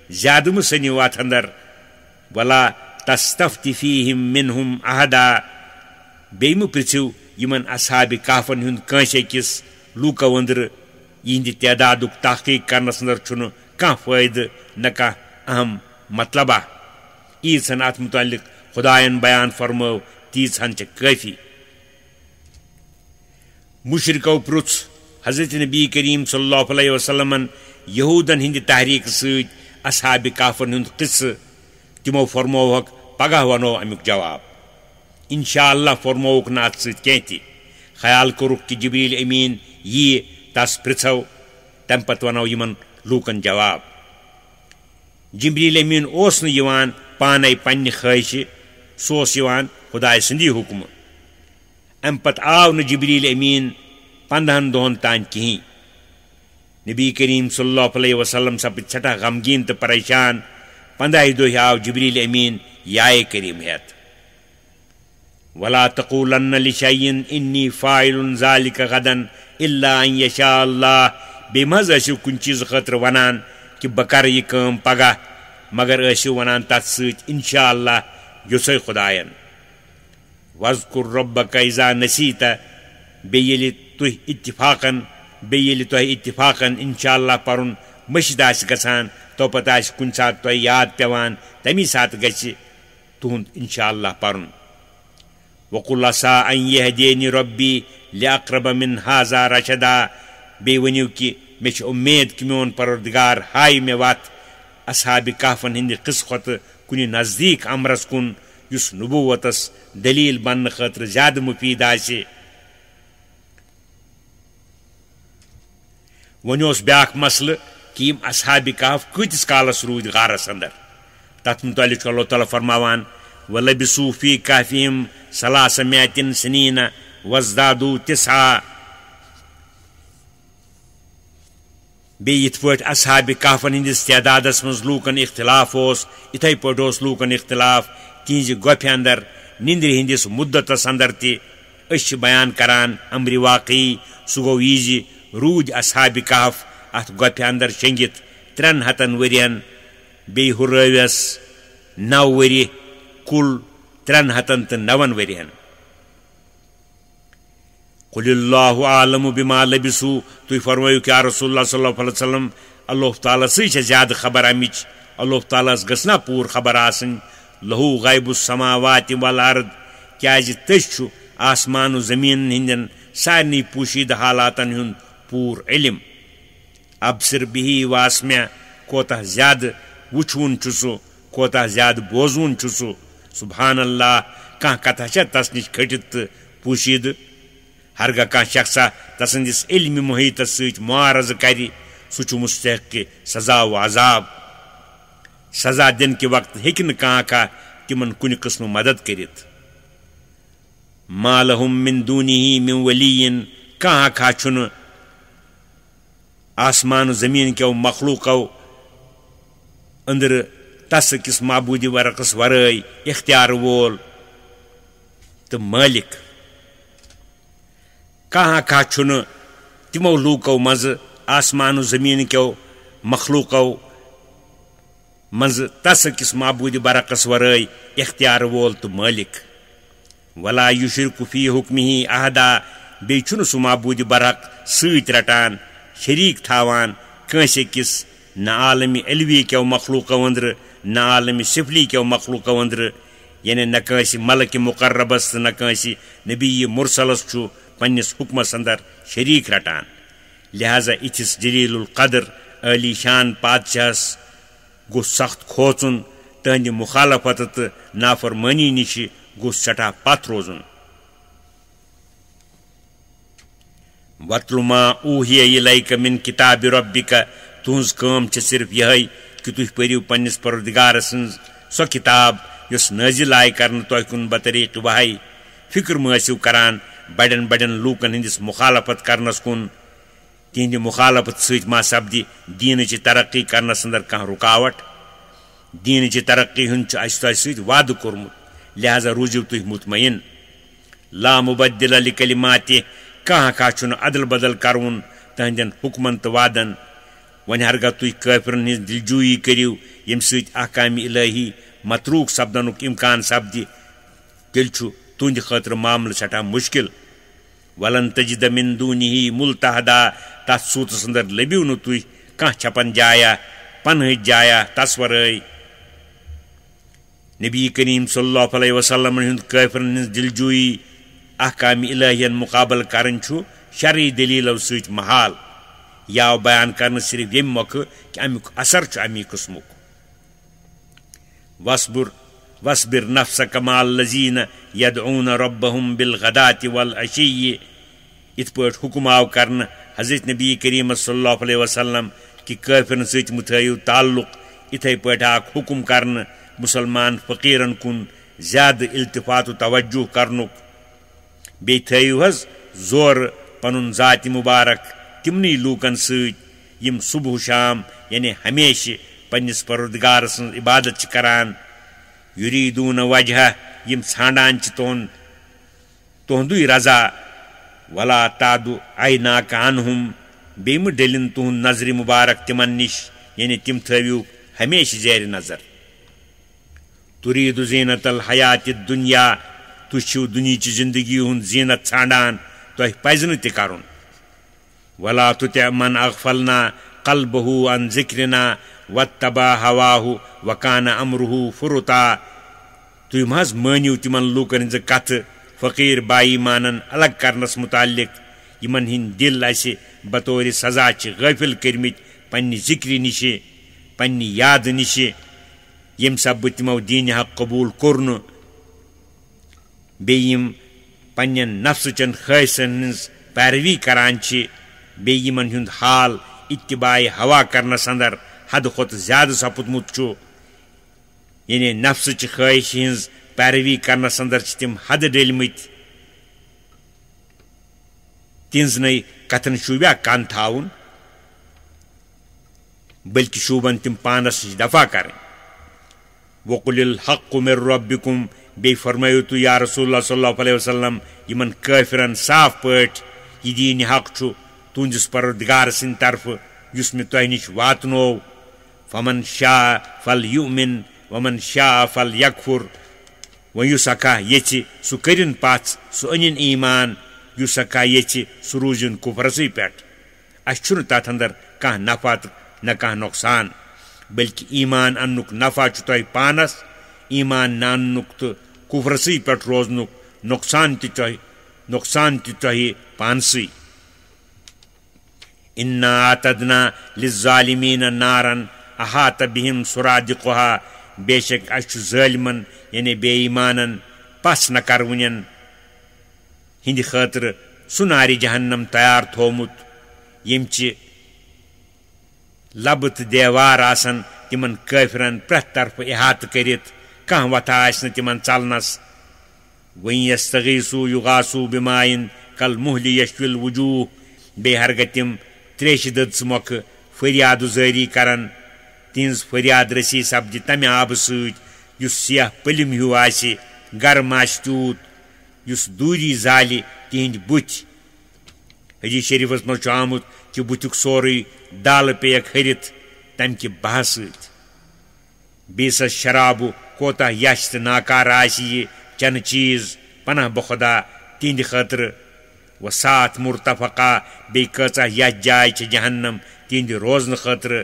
زیادٕ مہ سنیو اتھ اندر ولا تستفتی فیہم منہم احدا بیٚیہِ مہ پرژھِو یمن اصحاب کہفن ہُنٛد کٲنٛسہِ أکِس لوٗکو أنٛدرٕ یِہنٛدِ تعدادُک تحقیق کرنس اندر چھُنہٕ کانٛہہ فٲیدٕ نہ کانٛہہ اہم مطلبہ ییٖژہن اتھ متعلق خدایَن بیان فرمٲو تیٖژہن چھِ کٲفی مشرکو پرُژھ حضرت نبی کریم صلی اللہ علیہ وسلمن یہودن ہندِ تحریک سۭتۍ اصحاب کہفن ہُنٛد قصہٕ تمو فرمووکھ پگاہ ونو امیُک جواب انشاء اللہ فرمووکھ نہٕ اتھ سۭتۍ کینٛہہ تہِ خیال کوٚرُکھ کہ جبریل امین ییہِ تس پرژھو تمہِ پتہٕ ونو یمن لوٗکن جواب جبریل امین اوس نہٕ یِوان پانے پننہِ خٲہشہِ سُہ اوس یِوان خداے سٕنٛدی حُکمہٕ امہِ پتہٕ آو نہٕ جبریل امین 15 دۄہن تانۍ کِہیٖنۍ نبی کریم صلی اللہ علیہ وسلم سپٕدۍ سٮ۪ٹھاہ غمگیٖن تہٕ پریشان 15 دۄہہِ آو جبریل امین یایے کریم ہٮ۪تھ ولا تقولن لشیء انی فاعل ذلک غدا الا ان یشاء اللہ بیٚیہِ مہ ٲسِو کُنہِ چیٖزٕ خٲطرٕ ونان کہ بہٕ کرٕ یہِ کٲم پگاہ مگر ٲسِو ونان تتھ سۭتۍ انشاء اللہ یوٚژھے خدایَن وذکر ربک اذا نسیت بیٚیہِ ییٚلہِ تۄہہِ اتفاقن انشاء اللہ پرُن مٔشِد آسہِ گژھان توپتہٕ آسہِ کُنہِ ساتہٕ تۄہہِ یاد پیٚوان تمی ساتہٕ گژھِ تُہُنٛد انشاء اللہ پرُن وقل عسى ان يهديني ربي لاقرب من هذا رشدا بیٚیہِ ؤنِو کہ مےٚ چھِ اُمید کہ میون پروردگار ہایہِ مےٚ وتھ اصحاب کہفن ہندِ قصہٕ کھۄتہٕ کُنہِ نزدیٖک امرس کُن یُس نبوتس دلیل بننہٕ خٲطرٕ زیادٕ مفیٖد آسہِ وۄنۍ اوس بیٛاکھ مسلہٕ کہ یِم اصحاب کہف کۭتِس کالس روٗدۍ غارس اندر تتھ متعلق چھُ اللہ تعالیٰ فرماوان وَلَبِثُوا فِي كَهْفِهِمْ 300 سِنِينَ وَازْدَادُوا 9 بیٚیہِ یِتھ پٲٹھۍ اصحابِ کہفن ہٕنٛدِس تعدادس منٛز لوٗکن اختلاف اوس یِتھے پٲٹھۍ اوس لوٗکن اختلاف تِہنٛزِ گۄپھِ اندر نِندرِ ہٕنٛدِس مُدتس اندر تہِ أسۍ چھِ بیان کران امرِ واقعی سُہ گوٚو یہِ زِ روٗدۍ اصحابِ کہف اتھ گۄپھِ اندر شیٚنگِتھ 300 ؤرین بیٚیہِ ہُرٲوٮ۪س 9 ؤری کُل 309 ؤرین قُلِ اللّٰهُ أعلم بما لبثوا تُہۍ فرمٲیِو کیا رسول اللہ صلی اللہ علیہ وسلم اللہ تعالیٰ سٕے چھےٚ زیادٕ خبر امِچ اللہ تعالیٰ ہس گٔژھ نا پوٗرٕ خبر آسٕنۍ لہوٗ غیب السماوات والارض کیازِ تٔژ چھُ آسمان و زمیٖن ہٕنٛدٮ۪ن سارنٕے پوٗشیٖدٕ حالاتن ہُنٛد پوٗرٕ علم ابصر بِہی واسمع کوتاہ زیادٕ وٕچھوُن چھُ سُہ کوتاہ زیادٕ بوزوُن چھُ سُہ سبحان اللہ کانٛہہ کتھاہ چھےٚ تس نِش کھٔٹِتھ تہٕ پوٗشیٖدٕ ہرگاہ کانٛہہ شخصا تسٕنٛدِس علمِ محیطس سۭتۍ معارضہٕ کرِ سُہ چھُ مستحق سزا و عذاب سزا دِنہٕ کہِ وقتہٕ ہیٚکہِ نہٕ کانٛہہ تِمن کُنہِ قٕسمہٕ مدد کٔرِتھ ما لہم من دونِہ من ولی کانٛہہ چھُنہٕ آسمان و زمیٖن کٮ۪و مخلوٗقو أنٛدرٕ تس أکِس معبوٗدِ ورقس ورٲے اختیار وول تہٕ مٲلِک کانٛہہ چھُنہٕ تِمو لوٗکو منٛزٕ آسمان و زمیٖن کٮ۪و مخلوٗقو منٛزٕ تس أکِس معبوٗدِ برعقس ورٲے اختیار وول تہٕ مٲلِک ولا یُشرِکُ فی حُکمِہ احدا بیٚیہِ چھُنہٕ سُہ معبوٗدِ برحق سۭتۍ رٹان شریٖک تھاوان کٲنٛسہِ أکِس نہ عالمِ علوی کٮ۪و مخلوٗقو أنٛدرٕ نہ عالمِ سفلی کٮ۪و مخلوٗقو أنٛدرٕ یعنی نہ کٲنٛسہِ ملکہِ مقربس تہٕ نہ کٲنٛسہِ نبی مرسلس چھُ پننِس حُکمس اندر شریٖک رٹان لہذا یِتھِس جلیٖل القدر عٲلی شان بادشاہس گوٚژھ سخت کھوژُن تہنٛدِ مُخالفتہٕ تہٕ نافرمٲنی نِشہِ گوٚژھ سٮ۪ٹھاہ پتھ روزُن وَاتْلُ مَا أُوحِیَ إِلَيْکَ مِن کِتابِ رَبِّکَ تُہنٛز کٲم چھِ صرف یِہے کہِ تُہۍ پٔرِو پننِس پروردگار سٕنٛز سۄ کِتاب یۄس نٲزِل آیہِ کرنہٕ تۄہہِ کُن بطریٖقہٕ وحی فِکر مہٕ ٲسِو کران بڑٮ۪ن بڑٮ۪ن لوٗکن ہٕنٛدِس مُخالفت کرنس کُن تِہنٛدِ مُخالفت سۭتۍ ما سپدِ دیٖنٕچہِ ترقی کرنس اندر کانٛہہ رُکاوٹ دیٖنٕچہِ ترقی ہُنٛد چھُ اسہِ تۄہہِ سۭتۍ وعدٕ کوٚرمُت لہذا روٗزِو تُہۍ مطمعین لا مُبدِلَ لِکلِماتہِ کانٛہہ چھُنہٕ ادل بدل کرُن تہنٛدٮ۪ن حُکمن تہٕ وعدن وۄنۍ ہرگاہ تُہۍ کٲفرن ہٕنٛز دِلجوٗیی کٔرِو ییٚمہِ سۭتۍ احکامِ الہی متروٗک سپدنُک اِمکان سپدِ تیٚلہِ چھُ تُہنٛدِ خٲطرٕ معاملہٕ سٮ۪ٹھاہ مُشکِل ولن تجد من دونِہ ملتحدا تتھ صوٗرتس اندر لٔبِو نہٕ تُہۍ کانٛہہ چھپن جایا پنہٕچ جایا تس ورٲے نبی کریم صلی اللہ علیہ وسلم ہُنٛد کٲفرن ہٕنٛز دِلجوٗیی احکامِ الہین مُقابلہٕ کرٕنۍ چھُ شرعی دلیٖلو سۭتۍ محال یہِ آو بیان کرنہٕ صرف ییٚمہِ مۄکھٕ کہِ امیُک اثر چھُ امی قٕسمُک واصبر نفسك مع الذين يدعون ربهم بالغداة والعشي یِتھ پٲٹھۍ حُکم آو کرنہٕ حضرت نبی کریم صلی اللہ علیہ وسلم کہ کٲفرن سۭتۍ مہٕ تھٲیِو تعلق یِتھے پٲٹھۍ آو حُکم کرنہٕ مُسلمان فقیٖرن کُن زیادٕ التفات و توجہ کرنُک بیٚیہِ تھٲیِو حظ زورٕ پنُن ذاتِ مُبارک تِمنٕے لوٗکن سۭتۍ یِم صبح شام یعنی ہمیشہِ پننِس پروردگار سٕنٛز عبادت چھِ کران یُریٖدوٗن وجہ یِم ژھانڈان چھِ تُہنٛدُے رضا ولا تادُ عیناکَ عنہُم بیٚیہِ مہٕ ڈٔلِن تُہنٛد نظرِ مُبارک تِمن نِش یعنی تِم تھٲوِو ہمیشہِ زیرِ نظر تُریٖدُ زیٖنت الحیاتِ دُنیا تُہۍ چھِو دُنہِچہِ زندگی ہُنٛد زیٖنت ژھانڈان تۄہہِ پزِ نہٕ تہِ کرُن ولا تُطع من اغفلنا قلبه عن ذکرنا واتبع ہواه وکان امرہ فرطا تُہۍ مہ حظ مٲنِو تِمن لوٗکن ہٕنٛزٕ کتھٕ فقیٖر بائی مانن الگ کرنس متعلق یِمن ہٕنٛدۍ دِل اسہِ بطورِ سزا چھِ غٲفِل کٔرمٕتۍ پننہِ ذِکرِ نِشہِ پننہِ یادٕ نِشہِ ییٚمہِ سببہٕ تِمو دیٖنہِ حق قبوٗل کوٚر نہٕ بیٚیہِ یِم پننٮ۪ن نفسٕچن خٲہِشن ہٕنٛز پیروی کران چھِ بیٚیہِ یِمن ہُنٛد حال اتباعِ ہوا کرنس اندر حدٕ کھۄتہٕ زیادٕ سپُدمُت چھُ یعنی نفسٕچہِ خٲہِشہِ ہٕنٛز پیروی کرنس اندر تم حد ڈلمت تہذن کتن شوبیا کن تھاون بلکہ شوبن تم پانس نش دفاع کریں وقل الحق من ربکم بی فرمایو تو یا رسول اللہ صلی اللہ علیہ وسلم یمن کافرن صاف پٲٹھۍ یہ دین حق چھُ تُہنٛدِس پروردگار سٕنٛدِ طرفہٕ یُس مےٚ تۄہہِ نِش واتنوو فمن شاء فلیؤمن ومن شاء فلیکفر وۄنۍ یُس اکھا یژھِ سُہ کٔرِن پژھ سُہ أنِن ایمان یُس اکھا یژھِ سُہ روٗزِن کُفرسٕے پٮ۪ٹھ اَسہِ چھُنہٕ تتھ اندر کانٛہہ نفع تہٕ نہ کانٛہہ نۄقصان بلکہ ایمان اننُک نفع چھُ تۄہہِ پانس ایمان نہ اننُک تہٕ کُفرسٕے پٮ۪ٹھ روزنُک نۄقصان تہِ تۄہہِ پانسٕے انا اعتدنا للظالمین نارن احاط بهم سرادقها بے شک اَسہِ چھُ ظٲلمن یعنی بے ایمانن پس نہ کرونین ہندِ خٲطرٕ سُہ نارِ جہنم تیار تھومُت ییٚمچہِ لبہٕ تہٕ دیوار آسن تمن کٲفرن پرٛٮ۪تھ طرفہٕ احاطہٕ کٔرِتھ کانٛہہ وتھا آسہِ نہٕ تمن ژلنس وۄنۍ یستغیثوا یغاثوا بماء کالمہلِ یشوی الوجوہ بیٚیہِ ہرگاہ تِم تریشہِ دٔدژٕ مۄکھٕ فریاد زٲری کرن تہنٛز فریاد رسی سپدِ تمہِ آبہٕ سۭتۍ یُس سیاہ پٔلِم ہیوٗ آسہِ گرم آسہِ تیوٗت یُس دوٗری زالہِ تِہنٛدِ بُتھِ حدیث شریفس منٛز چھُ آمُت کہ بُتھیُک سورُے دالہٕ پیک ۂرِتھ تمہِ کہِ بہہ سۭتۍ بیٚیِس شرابہٕ کوتاہ یش تہٕ ناکار آسہِ یہِ چنہٕ چیٖز پناہ بخدا تِہنٛدِ خٲطرٕ وسات مرتفقہ بیٚیہِ کۭژاہ یتھ جاے چھِ جہنم تِہنٛدِ روزنہٕ خٲطرٕ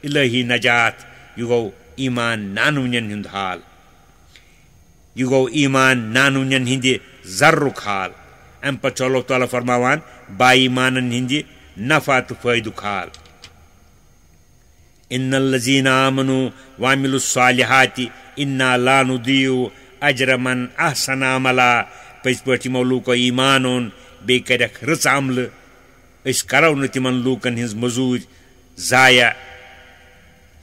الہی نجات یہِ گوٚو ایمان نانونین ہُنٛد حال یہ گو ایمان نانونین ہندِ ذرُک حال امہ پتہٕ چھُ اللہ تعالیٰ فرماوان با ایمانن ہندِ نفع تہٕ فٲیدُک حال ان الذین آمنوا وعملوا الصالحات انا لا نضیع اجر من احسن عملا پٔزۍ پٲٹھۍ یِمو لوٗکو ایمان اوٚن بیٚیہِ کَرٮ۪کھ رٕژ عملہٕ أسۍ کرو نہٕ تِمن لوٗکن ہٕنٛز مٔزوٗرۍ ضایع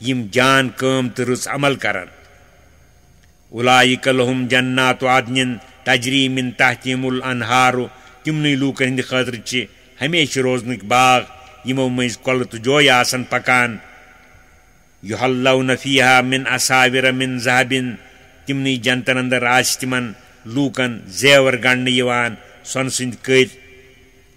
یِم جان کٲم تہٕ رٕژ عمل کرن اولئک لہم جنات عدن تجری من تحتہم الانہار تمنٕے لوٗکن ہٕنٛدِ خٲطرٕ چھِ ہمیشہِ روزنٕکۍ باغ یِمو مٔنٛزۍ کۄلہٕ تہٕ جویہِ آسن پکان یحلون فیہا من اساور من ذہبن تمنٕے جنتن اندر آسہِ تمن لوٗکن زیور گنڈنہٕ یِوان سۄنہٕ سٕنٛدۍ کٔرۍ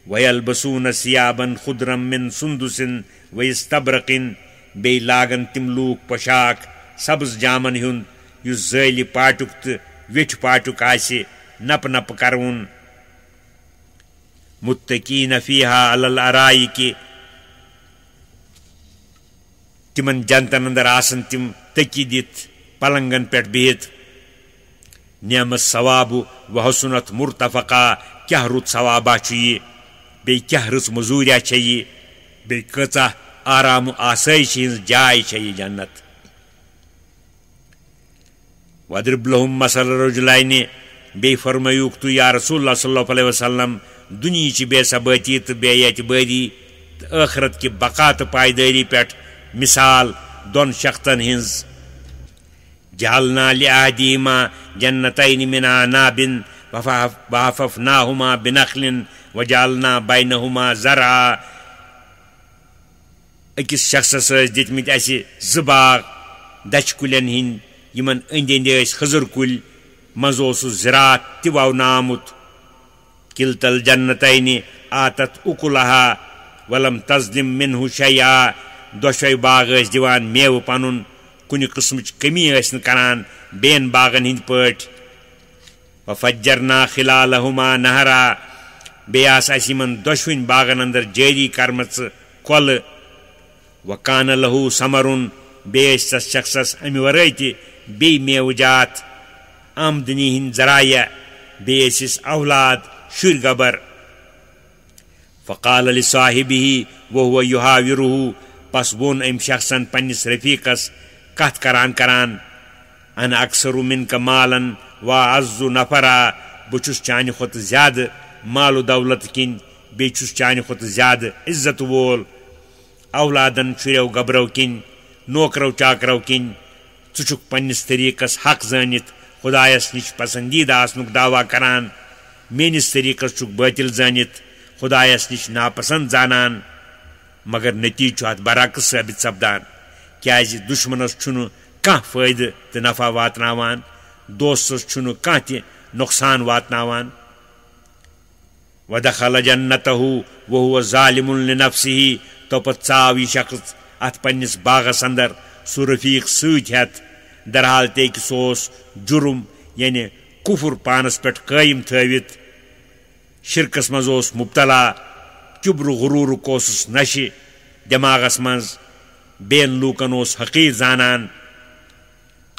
ویلبسون ثیابن خضرا من سندسن واستبرقن بیٚیہِ لاگن تِم لوٗکھ پۄشاک سبز جامن ہُنٛد یُس زٲلہِ پاٹُک تہٕ ویٹھِ پاٹُک آسہِ نپہٕ نپہٕ کرون متقین فیہا علی الارائک تمن جنتن اندر آسن تم تکی دِتھ پلنگن پٮ۪ٹھ بِہِتھ نعم الثواب وحسنت مرتفقہ کیاہ رُت ثوابہ چھُ یہِ بیٚیہِ کیاہ رٕژ مٔزوٗریا چھےٚ یہِ بیٚیہِ کۭژاہ آرام و آسٲیشہِ ہٕنٛز جاے چھےٚ یہِ جنت وَاضرِب لَهُم مَثَلَ الرَّجُلَيْنِ بیٚیہِ فرمٲیوُکھ تُہۍ یا رسول اللہ صلی اللہ علیہ وسلم دُنیہِچہِ بے ثبٲتی تہٕ بے اعتبٲری تہٕ ٲخرت کہِ بقا تہٕ پایدٲری پٮ۪ٹھ مثال دۄن شخصن ہٕنٛز جعلنا لأحدهما جنتين من عناب وحففناهما بنخل وجعلنا بينهما زرعا أکِس شخصس ٲسۍ دِتمٕتۍ اَسہِ زٕ باغ دچھِ کُلٮ۪ن ہٕنٛدۍ یِمن أنٛدۍ أنٛدۍ ٲسۍ خٔزٕر کُلۍ منٛزٕ اوسُس زِراعت تہِ وونہٕ آمُت كلتا الجنتين آتت اكلها ولم تظلم منه شيئا دۄشوے باغ ٲسۍ دِوان میوٕ پنُن کُنہِ قٕسمٕچ کمی ٲسۍ نہٕ کران بیٚین باغن ہٕنٛدۍ پٲٹھۍ وفجرنا خلالهما نہرا بیٚیہِ آسہٕ اَسہِ یِمن دۄشوٕنۍ باغن اندر جٲری کرمژٕ کۄلہٕ وکان له ثمرن بیٚیہِ ٲسۍ تس شخصس امہِ ورٲے تہِ بیٚیہِ میوٕ جات آمدنی ہٕنٛدۍ ذرایع بیٚیہِ ٲسِس اولاد شُرۍ گبر فقال لصاحبه وهو يحاوره پس ووٚن أمۍ شخصن پننِس رفیٖقس کتھ کران کران انا اکثر منك مالا واعز نفرا بہٕ چھُس چانہِ کھۄتہٕ زیادٕ مال و دولت کِنۍ بیٚیہِ چھُس چانہِ کھۄتہٕ زیادٕ عزت وول اولادن شُرٮ۪و گبرو کِنۍ نوکرو چاکرو کِنۍ ژٕ چھُکھ پننِس طریٖقس حق زٲنِتھ خدایس نش پسندیدہ آسنک دعویٰ کران میٲنِس طریقس چھُکھ باطل زٲنِتھ خدایس نش ناپسند زانان مگر نتیجہ چھُ اتھ برعکس ثٲبت سپدان کیازِ دشمنس چھُنہٕ کانٛہہ فٲیدٕ تہٕ نفع واتناوان دوستس چھُنہٕ کانٛہہ تہِ نۄقصان واتناوان ودخل جنته وهو ظالم لنفسه توپت ژاو یہ شخص ات پننس باغس اندر سُہ رفیق سۭتۍ ہٮ۪تھ درحال تیکہِ سُہ اوس جُرم یعنی کفر پانس پٮ۪ٹھ قٲیِم تھٲوِتھ شرکس منٛز اوس مبتلا کبر غروٗرُک اوسُس نشہِ دٮ۪ماغس منٛز بیٚین لوٗکن اوس حقیٖر زانان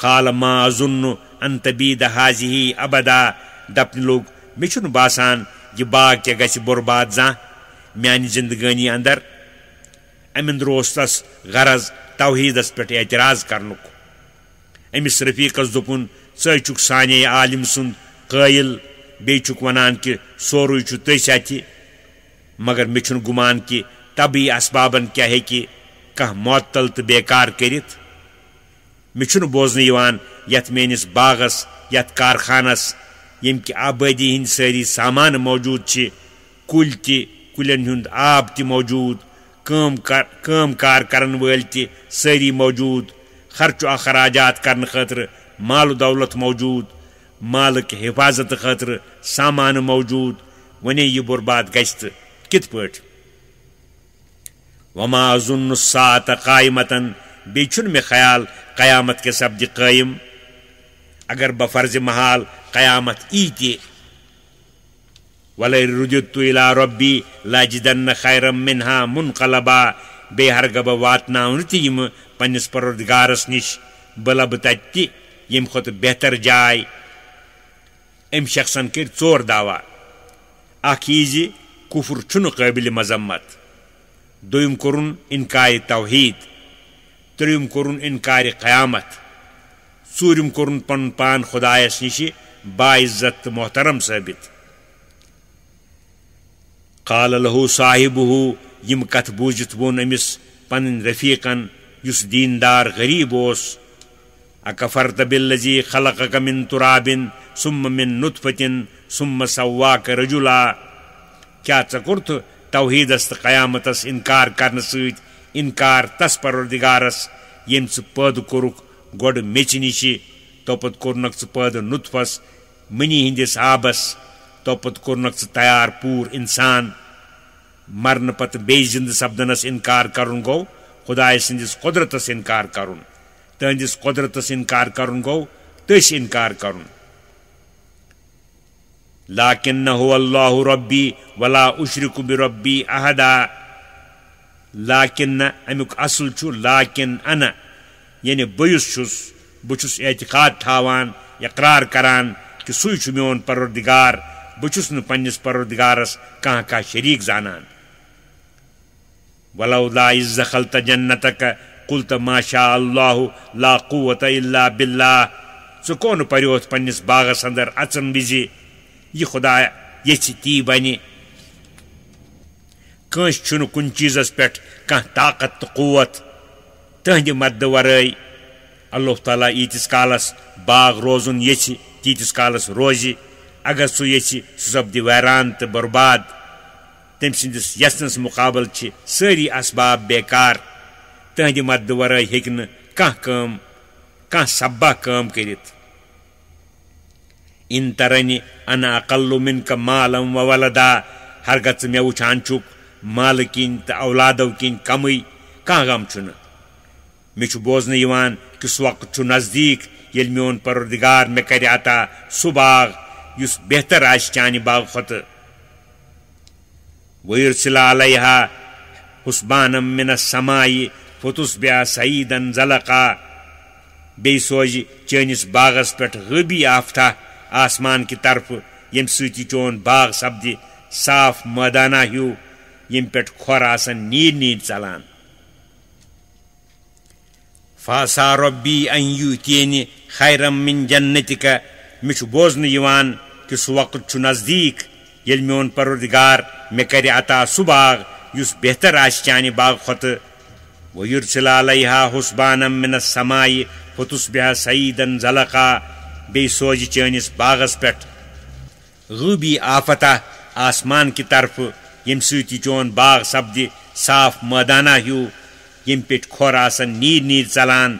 قال ما اظن ان تبید هذه ابدا دپنہِ لوٚگ مےٚ چھُنہٕ باسان یہ باغ کیٛاہ گژھِ برباد زانٛہہ میانہِ زندگٲنی اندر امہِ اندر اوس تس غرض توحیٖدس پٮ۪ٹھ اعتراض کرنُک أمِس رفیٖقس دوٚپُن ژٕ چھُکھ سانے عالم سُنٛد قٲیِل بیٚیہِ چھُکھ ونان کہِ سورُے چھُ تٔسۍ اتھِ مگر مےٚ چھُنہٕ گُمان کہِ طبی اسبابن کیٛاہ ہیٚکہِ کانٛہہ معطل تہٕ بیکار کٔرِتھ مےٚ چھُنہٕ بوزنہٕ یِوان یتھ میٲنِس باغس یتھ کارخانس ییٚمہِ کہِ آبٲدی ہٕنٛدۍ سٲری سامان موجوٗد چھِ کُلۍ تہِ کُلٮ۪ن ہُنٛد آب تہِ موجوٗد کٲم کار کرن وٲلۍ تہِ سٲری موجوٗد خرچو اخراجات کرنہٕ خٲطرٕ مال دولت موجوٗد مالٕکۍ حفاظت خٲطرٕ سامان موجوٗد وۄنۍ یہِ برباد گژھِ تہٕ کِتھ پٲٹھۍ وما اظن الساعة قائمة بیٚیہِ چھُنہٕ مےٚ خیال قیامت کے سپدِ قٲیِم اگر بہ فرض محال قیامت ای تہِ ولئن رددت الى ربی لاجدن خیرا منها منقلبا بیٚیہِ ہرگاہ بہ واتناونہٕ تہِ یِمہٕ پننس پروردگارس نش بہ لبہٕ تتہِ تہِ ییٚمہِ کھۄتہٕ بہتر جاے أمۍ شخصن کٔرۍ ژور دعوا اکھ یہِ زِ کفر چھُنہٕ قٲبلِ مذمت دوٚیِم کوٚرُن انکارِ توحیٖد ترٛیٚیِم کوٚرُن انکارِ قیامت ژوٗرِم کوٚرُن پنُن پان خدایس نِشہِ باعزت تہٕ محترم ثٲبت قال له صاحبه یِم کتھ بوٗزِتھ ووٚن أمِس پنٕنۍ رفیٖقن یُس دیندار غریٖب اوس اکفرت بالذی خلقک من تراب ثم من نطفة ثم سواک رجلا کیٛاہ ژےٚ کوٚرتھٕ توحیٖدس تہٕ قیامتس انکار کرنہٕ سۭتۍ انکار تس پروردگارس ییٚمۍ ژٕ پٲدٕ کوٚرُکھ گۄڈٕ میٚژِ نِشہِ توپت کوٚرنکھ ژٕ پٲدٕ نطفس مٔنی ہٕنٛدِس آبس توپت کوٚرنکھ ژٕ تیار پوٗرٕ انسان مرنہٕ پتہٕ بیٚیہِ زندٕ سپدنس انکار کرُن گوٚو خداے سٕنٛدِس قۄدرتس انکار کرُن تہنٛدِس قۄدرتس انکار کرُن گوٚو تٔسۍ انکار کرُن لكنه هو الله ربي ولا أشرك بربي أحدا لیکن امیُک اصل چھُ لاکن انا یعنی بہٕ چھُس اعتقاد تھاوان اقرار کران کہ سُے چھُ میون پروردگار بہٕ چھُس نہٕ پننِس پروردگارس کانٛہہ شریٖک زانان ولولا إذ دخلت جنتك قلت ما شاء الله لا قوة إلا بالله ژٕ کونہٕ پریوتھ پننِس باغس اندر اژن وِزِ یہ خدا یژھِ تی بنہِ کٲنٛسہِ چھُنہٕ کُنہِ چیٖزس پٮ۪ٹھ کانٛہہ طاقت تہٕ قوت تہنٛدِ مددٕ ورٲے اللہ تعالیٰ ییٖتِس کالس باغ روزُن یژھِ تیٖتِس کالس روزِ اگر سُہ یژھِ سُہ سپدِ ویران تہٕ برباد تٔمۍ سٕنٛدِس یژھنس مُقابل چھِ سٲری اسباب بیکار تہنٛدِ مددٕ ورٲے ہیٚکہِ نہٕ کانٛہہ سببہ کٲم کٔرِتھ ان ترنی انا اقل منک مالا وولدا ہرگاہ ژٕ مےٚ وٕچھان چھُکھ مالہٕ کِنۍ تہٕ اولادو کِنۍ کمٕے کانٛہہ غم چھُنہٕ مےٚ چھُ بوزنہٕ یِوان کہِ سُہ وقت چھُ نزدیٖک ییٚلہِ میون پروردگار مےٚ کرِ عطا سُہ باغ یُس بہتر آسہِ چانہِ باغ کھۄتہٕ وَيُرْسِلَ عَلَيْهَا حُسْبَانًا مِنَ السَّمَاءِ فَتُصْبِحَ صَعِيدًا زَلَقًا بیٚیہِ سوزِ چٲنِس باغس پٮ۪ٹھ غٲبی آفتاب آسمان کہِ طرفہٕ ییٚمہِ سۭتۍ یہِ چون باغ سپدِ صاف مٲدانہ ہیوٗ ییٚمہِ پٮ۪ٹھ کھۄر آسن نیٖرۍ نیٖرۍ ژلان فاسا رۄبی ان یوٗتینہِ خیرم من جنتِکا مےٚ چھُ بوزنہٕ یِوان کہِ سُہ وقت چھُ نزدیٖک ییٚلہِ میون پروردگار مےٚ کرِ عطا سُہ باغ یُس بہتر آسہِ چانہِ باغ کھۄتہٕ وَيُرْسِلَ عَلَيْهَا حُسْبَانًا مِنَ السَّمَاءِ فَتُصْبِحَ صَعِيدًا زَلَقًا بی سوز چٲنِس باغس پٮ۪ٹھ غٲبی آفتہ آسمان کہِ طرفہٕ ییٚمہِ سۭتۍ یہِ چون باغ سپدِ صاف مٲدانہ ہیوٗ ییٚمہِ پیٚٹھۍ کھۄر آسن نیٖرۍ نیٖرۍ ژلان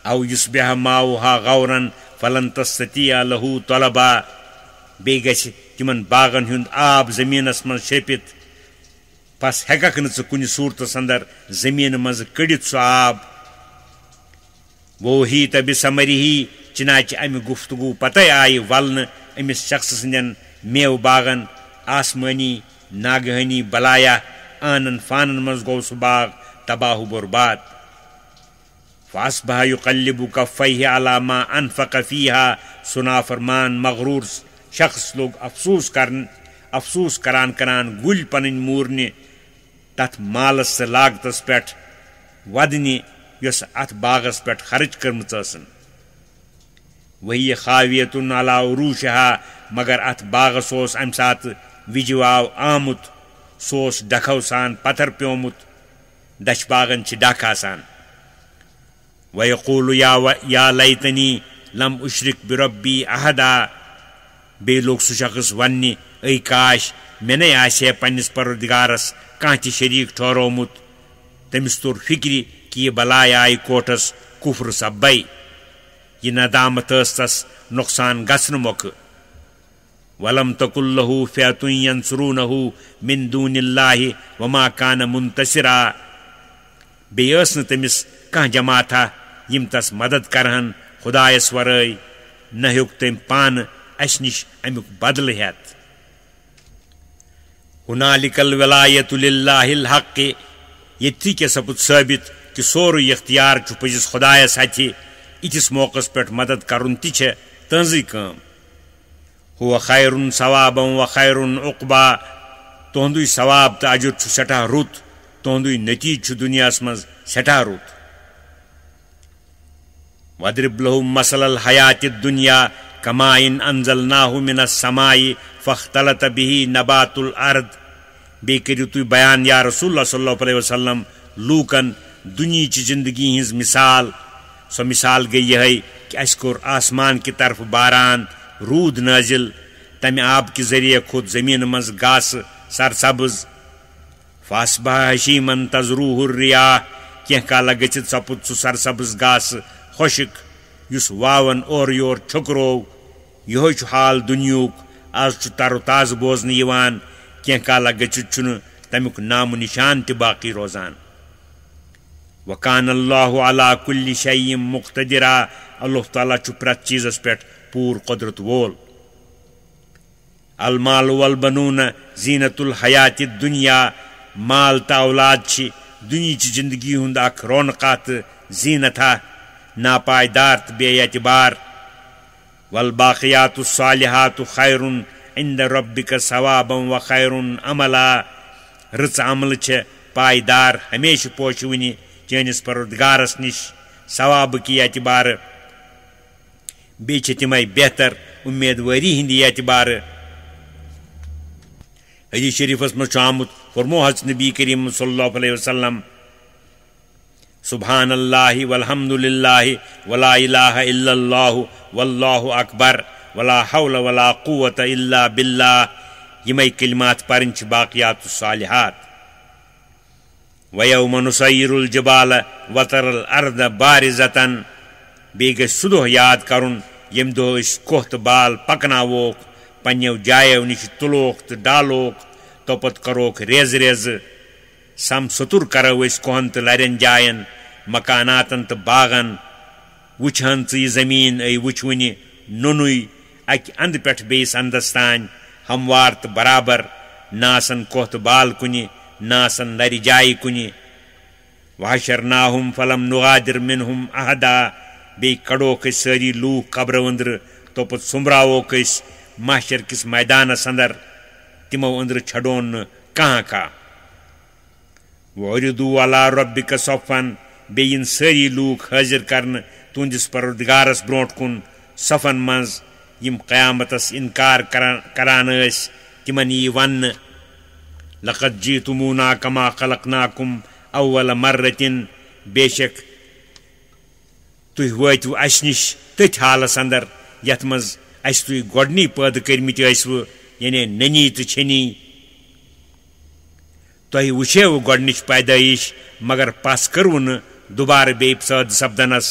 او یُصبح ماؤہا غورن فلن تستطیع لہو طلبا بیٚیہِ گژھِ تِمن باغن ہُنٛد آب زٔمیٖنس منٛز شرٛپِتھ پس ہٮ۪ککھ نہٕ ژٕ کُنہِ صوٗرتس انٛدر زٔمیٖنہٕ منٛزٕ کٔڑِتھ سُہ آب ووہیٖت بِثمرِہی چنانچہِ امہِ گفتگوٗ پتے آیہِ ولنہٕ أمِس شخص سٕنٛدٮ۪ن میوٕ باغن آسمٲنی ناگہٲنی بلایا آنن فانن منٛز گوٚو سُہ باغ تباہ و برباد فاصبح یقلب کفیہ علی ما انفق فیہا سُہ نافرمان مغروٗر شخص لوٚگ افسوٗس کران گُلۍ پنٕنۍ موٗرنہِ تتھ مالس تہٕ لاگتس پٮ۪ٹھ ودنہِ یۄس اتھ باغس پٮ۪ٹھ خرچ کٔرمٕژ ٲسن وہی خاویتن علی عروٗشہا مگر اتھ باغس اوس امہِ ساتہٕ وِجہِ واو آمُت سُہ اوس ڈکھو سان پتھر پیومُت دچھِ باغن چھِ ڈکھ آسان ویقول یا لیتنی لم اشرک بربی احدا بیٚیہِ لوٚگ سُہ شخص وننہِ اے کاش مےٚ نے آسہِ ہے پننِس پروردگارس کانٛہہ تہِ شریٖک ٹھہرومُت تٔمِس توٚر فِکرِ کہِ یہِ بلاے آیہِ کوٹھس کُفر سببے یہِ ندامت ٲس تس نۄقصان گژھنہٕ مۄکھٕ ولم تکن لہو فیتن ینصرونہُ من دون اللہ وما کان منتصرا بیٚیہِ ٲس نہٕ تٔمِس کانٛہہ جماعتھا یِم تس مدد کرہن خدایس ورٲے نہ ہیوٚک تٔمۍ پانہٕ اسہِ نِش امیُک بدلہٕ ہٮ۪تھ ہُنالِکَ الولایتُ للہ الحق ییٚتھی کیٛاہ سپُد ثٲبت کہِ سورُے اختیار چھُ پٔزِس خۄدایس اتھِ یِتھِس موقعس پٮ۪ٹھ مدد کرُن تہِ چھےٚ تٕہنٛزٕے کٲم ہُوَ خیرٌ ثوابًا و خیرٌ عقبا تُہنٛدُے ثواب تہٕ اجر چھُ سٮ۪ٹھاہ رُت تُہنٛدُے نتیٖجہٕ چھُ دُنیاہس منٛز سٮ۪ٹھاہ رُت وَاضرِب لَهُم مَثَلَ الْحَیاةِ الدُّنْیَا کَمَاءٍ أَنزَلْنَاهُ مِنَ السَّمَاءِ فاختلط بِهِ نبات الارض بیٚیہِ کٔرِو تُہۍ بیان یا رسول اللہ صلی اللہ علیہ وسلم لوٗکن دُنیہچہِ زندگی ہٕنٛز مثال سۄ مثال گٔیہِ یِہے کہِ اَسہِ کوٚر آسمان کہِ طرفہٕ باران روٗد نٲزِل تمہِ آب کہِ ذٔریعہٕ کھوٚت زٔمیٖنہٕ منٛز گاسہٕ سرسبٕز فاصبح حشیٖمن تذروٗہ الرِیاح کینٛہہ کالہ گٔژھِتھ سپُد سُہ سرسبٕز گاسہٕ خۄشِک یُس واوَن اورٕ یور چھوٚکروو یِہوے چھُ حال دُنیہُک آز چھُ تر و تازٕ بوزنہٕ یِوان کینٛہہ کالہ گٔژھِتھ چھُنہٕ تمیُک نام و نِشان تہِ باقٕے روزان وکان اللہ علی کُلہِ شیء مقتدرا اللہ تعالیٰ چھُ پرٛٮ۪تھ چیٖزس پٮ۪ٹھ پوٗرٕ قۄدرت وول المال والبنون زینت الحیات الدنیا مال تہٕ اولاد چھِ دُنیہچہِ زندگی ہُنٛد اکھ رونقاہ تہٕ زیٖنتھا ناپائیدار تہٕ بے اعتبار والباقیات الصالحات خیر عند ربک ثوابا و خیر عملا رٕژ عملہٕ چھےٚ پائیدار ہمیشہِ پوشوٕنہِ چٲنِس پروردگارس نِش ثوابہٕ کہِ اعتبارٕ بیٚیہِ چھِ تِمے بہتر اُمیدوٲری ہِنٛدِ اعتبارٕ حدیث شریٖفس منٛز چھُ آمُت فرمو حضرت نبی کریم صلی اللہ علیہ وسلم سبحان اللہ والحمد للہ ولا الہ الا اللہ واللہ اکبر ولا حول ولا قوت الا باللہ یِمے کلمات پرٕنۍ چھِ باقیات الصالحات ویوم نسیر الجبال وتر الارض بارزتن بیٚیہِ گژھِ سُہ دۄہ یاد کرُن ییٚمہِ دۄہ أسۍ کوہ تہٕ بال پکناووکھ پننیو جایو نِش تُلوکھ تہٕ ڈالوکھ توپت کروکھ ریزٕ ریزٕ سم سُتُر کرو أسۍ کوہن تہٕ لرٮ۪ن جاین مکاناتن تہٕ باغن وٕچھہن ژٕ یہِ زمیٖن اے وٕچھ وُنہِ نوٚنُے اکہِ اندٕ پٮ۪ٹھ بیٚیِس اندس تانۍ ہموار تہٕ برابر نہ آسن کوہ تہٕ بال کُنہِ نہ آسن لرِ جایہِ کُنہِ وحشرناہم فلم نغادر منہم احدا بیٚیہِ کڑوکھ أسۍ سٲری لوٗکھ قبرو أنٛدرٕ توپت سُمبراووکھ أسۍ محشر کِس میدانس اندر تِمو أنٛدرٕ چھڈون نہٕ کانٛہہ وعرضوا علی ربک صفن بیٚیہِ یِن سٲری لوٗکھ حٲضِر کرنہٕ تُہنٛدِس پروردگارس برونٛٹھ کُن صفن منٛز یِم قیامتس انکار کران ٲسۍ تِمن یی وننہٕ لقد جئتمونا کما خلقناکم اول مرتن بے شک تُہۍ وٲتِو اسہِ نِش تٔتھۍ حالس اندر یتھ منٛز اَسہِ تُہۍ گۄڈنی پٲدٕ کٔرمٕتۍ ٲسوٕ یعنی نٔنی تہٕ چھٔنی تۄہہِ وٕچھیوٕ گۄڈنِچ پیدٲیش مگر پس کٔروٕ نہٕ دوبارٕ بیٚیہِ پٲدٕ سپدنس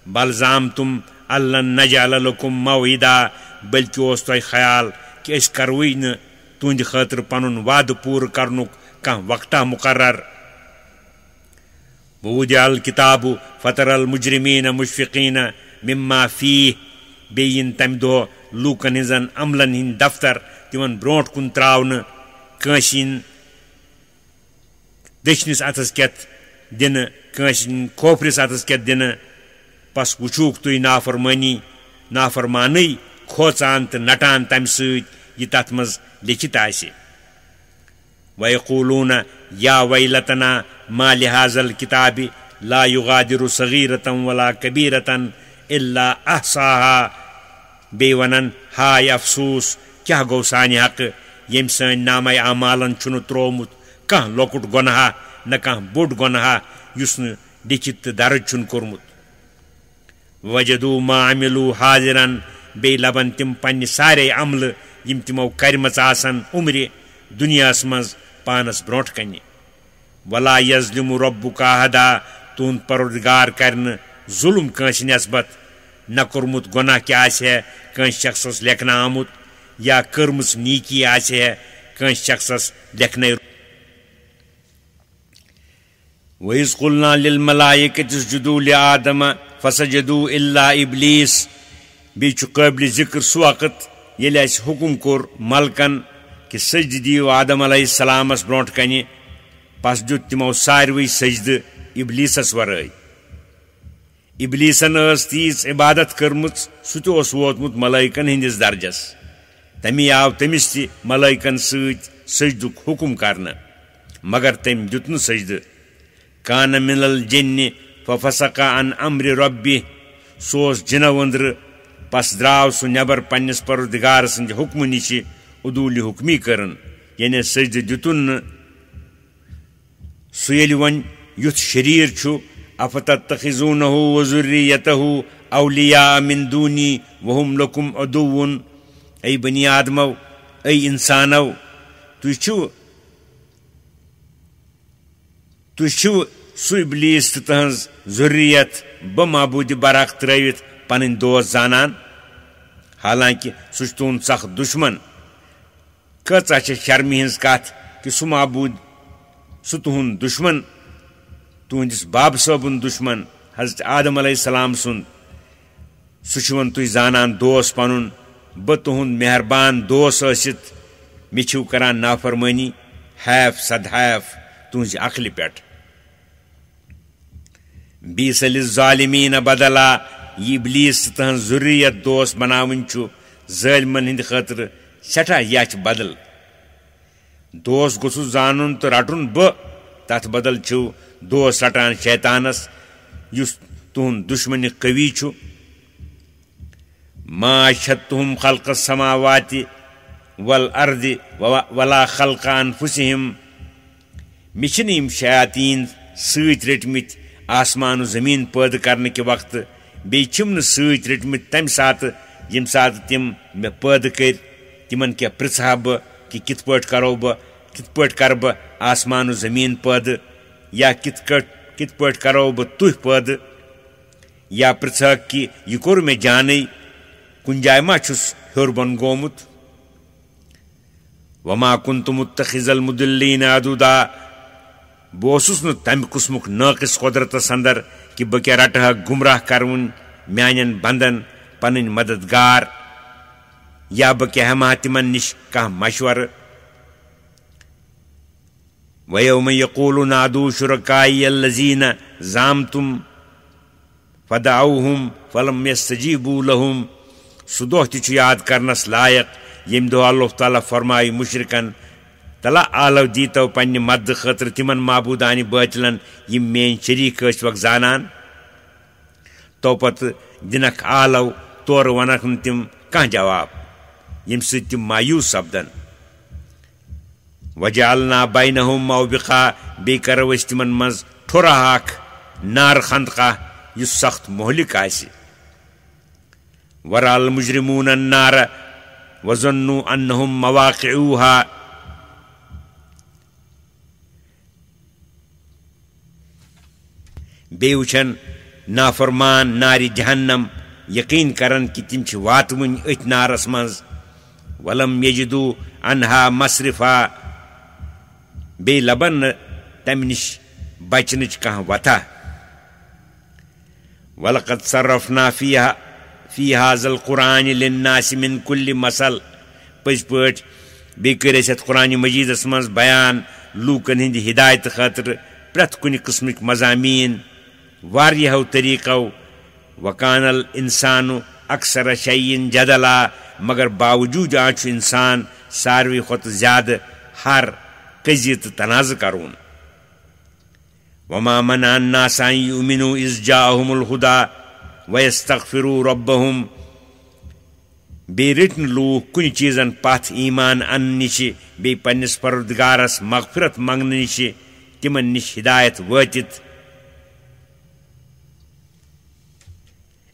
بل زعمتم ان نجعل لكم موعدا بلکہ اوس تۄہہِ خیال کہِ أسۍ کروٕے نہٕ تُہنٛدِ خٲطرٕ پنُن وعدٕ پوٗرٕ کرنُک کانٛہہ وقتہ مقرر ووضع الکتاب فترى المجرمین مشفقین مما فیہ بیٚیہِ یِن تمہِ دۄہ لوٗکن ہٕنٛزن عملن ہٕنٛدۍ دفتر تِمن برونٛٹھ کُن تراونہٕ کٲنٛسہِ یِن دٔچھنِس اتھس کٮ۪تھ دِنہٕ کٲنٛسہِ یِن کھوفرِس اتھس کٮ۪تھ دِنہٕ پس وٕچھوُکھ تُہۍ نافرمٲنی کھوژان تہٕ نٹان تمہِ سۭتۍ یہِ تتھ منٛز لیکھِتھ آسہِ وَيَقُولُونَ یا وَيْلَتَنَا مَا لِهَذَا الْكِتَابِ لَا يُغَادِرُ صَغِيرَةً وَلَا كَبِيرَةً إِلَّا أَحْصَاهَا بیٚیہِ وَنان ہاے افسوٗس کیٛاہ گوٚو سانہِ حقہٕ ییٚمۍ سٲنۍ نامے اعمالن چھُنہٕ ترٛوومُت کانٛہہ لۄکُٹ گۄناہ نہ کانٛہہ بوٚڑ گۄناہ یُس نہٕ لیکھِتھ تہٕ درٕج چھُنہٕ کوٚرمُت وجدوٗ ما عملوٗ حاضرن بیٚیہِ لبن تِم پننہِ سارے عملہٕ یِم تِمو کرِمژ آسن عمرِ دُنیاہس منٛز پانس برونٛٹھ کنہِ ولا یظلم ربُک احدا تُہنٛد پروردگار کرِ نہٕ ظُلم کٲنٛسہِ نسبت نہ کوٚرمُت گۄناہ کہِ آسہِ ہے کٲنٛسہِ شخصس لیکھنہٕ آمُت یا کٔرمٕژ نیٖکی آسہِ ہے کٲنٛسہِ شخصس لیکھنَے وَإِذْ قُلْنَا لِلْمَلَائِكَةِ اسْجُدُوا لِآدَمَ فَسَجَدُوا إِلَّا إِبْلِيسَ بیٚیہِ چھُ قٲبلِ ذِکر سُہ وقت ییٚلہِ اَسہِ حُکُم کوٚر ملکن کہِ سجدٕ دِیِو آدم علیہ السلامس برونٛٹھ کنہِ پس دیُت تِمو ساروٕے سجدٕ ابلیٖسس ورٲے ابلیٖسن ٲس تیٖژ عبادت کٔرمٕژ سُہ تہِ اوس ووتمُت ملٲیکن ہٕنٛدِس درجس تمی آو تٔمِس تہِ ملٲیکن سۭتۍ سجدُک حُکُم کرنہٕ مگر تٔمۍ دیُت نہٕ سجدٕ کانہ من الجن ففسق عن امر ربہِ سُہ اوس جِنو أنٛدرٕ پس درٛاو سُہ نٮ۪بر پننِس پروردگار سٕنٛدِ حُکمہٕ نِشہِ عدوٗلہِ حُکمی کٔرٕن یعنی سجدٕ دِتُن نہٕ سُہ ییٚلہِ وۄنۍ یُتھ شریٖر چھُ افتتخذونہ وذریتہ اولیاء من دونی وہم لکم عدو اے بنی آدمو اے انسانو تُہۍ چھِو سُہ ابلیٖس تہٕ تٕہٕنٛز ذُریت بہٕ معبوٗدِ برحق ترٲوِتھ پنٕنۍ دوست زانان حالانکہِ سُہ چھُ تُہُنٛد سخ دُشمن کۭژاہ چھےٚ شرمہِ ہٕنٛز کتھ کہِ سُہ معبوٗد سُہ تُہُنٛد دُشمن تُہنٛدِس بابہٕ صٲبُن دُشمن حضرت آدم علیہ السلام سُنٛد سُہ چھُ وۄنۍ تُہۍ زانان دوس پنُن بہٕ تُہُنٛد مہربان دوس ٲسِتھ مےٚ چھِو کران نافرمٲنی حیف صدحیف تُہنٛزِ عقلہِ پٮ۪ٹھ بیٖس لِلظالمیٖنَ بدلا یہِ ابلیٖس تہٕ تٕہٕنٛز ذُریت دوس بناوٕنۍ چھُ ظٲلمن ہٕنٛدِ خٲطرٕ سٮ۪ٹھاہ یَچھ بدل دوس گوٚژھُس زانُن تہٕ رٹُن بہٕ تتھ بدل چھِو دوس رٹان شیطانس یُس تُہُنٛد دُشمنہِ قوی چھُ ما اشہدتُہُم خلق السماواتِ والارضِ ولا خلق انفسہم مےٚ چھِنہٕ یِم شیاطیٖن سۭتۍ رٔٹمٕتۍ آسمان و زمیٖن پٲدٕ کرنہٕ کہِ وقتہٕ بیٚیہِ چھِم نہٕ سۭتۍ رٔٹمٕتۍ تمہِ ساتہٕ ییٚمہِ ساتہٕ تِم مےٚ پٲدٕ کٔرۍ تِمن کیٛاہ پرژھٕ ہا بہٕ کہِ کِتھ پٲٹھۍ کرٕ بہٕ آسمان و زمیٖن پٲدٕ یا کِتھ پٲٹھۍ کرو بہٕ تُہۍ پٲدٕ یا پرژھہکھ کہِ یہِ کوٚر مےٚ جانے کُنہِ جایہِ ما چھُس ہیوٚر بۄن گومُت وما كنت متخذ المضلین عضدا بہٕ اوسُس نہٕ تمہِ قٕسمُک نٲقص قۄدرتس اندر کہِ بہٕ کیٛاہ رٹہٕ ہا گمراہ کروُن میانٮ۪ن بنٛدن پنٕنۍ مددگار یا بہٕ کیٛاہ ہٮ۪مہٕ ہا تِمن نِش کانٛہہ مشورٕ وَیَوْمَ یَقُولُ نَادُوا شُرَکَائِیَ الَّذِیٖنَ زَعَمْتُمْ فَدَعَوْهُمْ فَلَمْ یَسْتَجِیبُوا لَهُمْ سُہ دۄہ تہِ چھُ یاد کرنس لایق ییٚمہِ دۄہ اللہ تعالیٰ فرمایہِ مُشرِکن تلا آلو دیٖتو پننہِ مددٕ خٲطرٕ تِمن معبوٗدانہِ بٲطلن یِم میٲنۍ شریٖک ٲسۍوکھ زانان تو پتہٕ دِنکھ آلو تورٕ ونکھ نہٕ تِم کانٛہہ جواب ییٚمہِ سۭتۍ تِم مایوٗس سپدن وجعلنا بینہم موبقا بیٚیہِ کرو أسۍ تِمن منٛز ٹھُرا اکھ نارٕ خندقاہ یُس سخت مہلِک آسہِ ورأى المجرمون النار وظنوا أنهم مواقعوها بیٚیہِ وٕچھن نافرمان نارِ جہنم یقین کرن کہ تم چھ واتوٕنۍ أتھۍ نارس منٛز ولم یجدو عنہا مصرفا بیٚیہِ لبن نہٕ تمہِ نِش بچنٕچ کانٛہہ وتھا ولقد صرفنا فی هذا القرآن للناس من كل مثل پٔزۍ پٲٹھۍ بیٚیہِ کٔرۍ اَسہِ یتھ قرآنِ مجیٖدس منٛز بیان لوٗکن ہٕنٛدِ ہدایتہٕ خٲطرٕ پرٛٮ۪تھ کُنہِ قٕسمٕکۍ مضامیٖن واریاہو طریٖقو وکان الانسان اکثر شیئن جدلا مگر باوجوٗد آز چھُ انسان ساروی کھۄتہٕ زیادٕ ہر کٔزِ تہٕ تنازٕ کرون وما منع الناس ان يؤمنوا اذ جاءهم الهدى ويستغفروا ربهم بیٚیہِ رٔٹۍ نہٕ لوٗکھ کُنہِ چیٖزن پتھ ایمان اننہٕ نِشہِ بیٚیہِ پننِس پروردگارس مغفرت منگنہٕ نِشہِ تِمن نِش ہدایت وٲتِتھ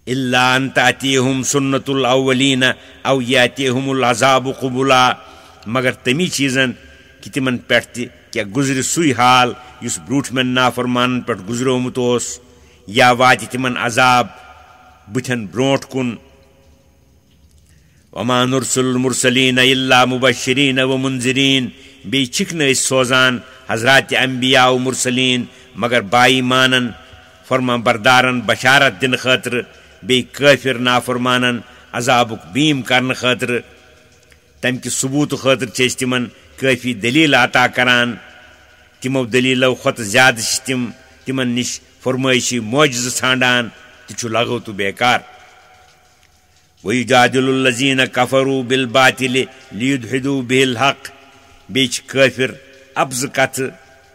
الا ان تأتيهم سنة الاولین او یأتيهم العذاب قبلا مگر تمی چیزن کہ تمن پٮ۪ٹھ تہِ کیٛاہ گُزرِ سُے حال یُس برٛوٗٹھمٮ۪ن نافرمانن پٮ۪ٹھ گُزریومُت اوس یا واتہِ تمن عذاب بٕتھٮ۪ن برٛونٛٹھ کُن وما نرسل المرسلین الا مبشرین ومنذرین بیٚیہِ چھِکھ نہٕ أسۍ سوزان حضرات انبیاء و مرسلین مگر بایمانن فرما بردارن بشارت دِنہٕ خٲطرٕ بیٚیہِ کٲفر نافرمانن عذابُک بیٖم کرنہٕ خٲطرٕ تمہِ کہِ ثبوٗتہٕ خٲطرٕ چھِ أسۍ تِمن کٲفی دلیٖل عطا کران تِمو دلیٖلو کھۄتہٕ زیادٕ چھِ تِم تِمن نِش فرمٲیشی معجزٕ ژھانڈان تہِ چھُ لغو تہٕ بیکار وَيُجَادِلُ الَّذِينَ كَفَرُوا بِالْبَاطِلِ لِيُدْحِضُوا بِهِ الْحَقَّ بیٚیہِ چھِ کٲفر ابزٕ کتھٕ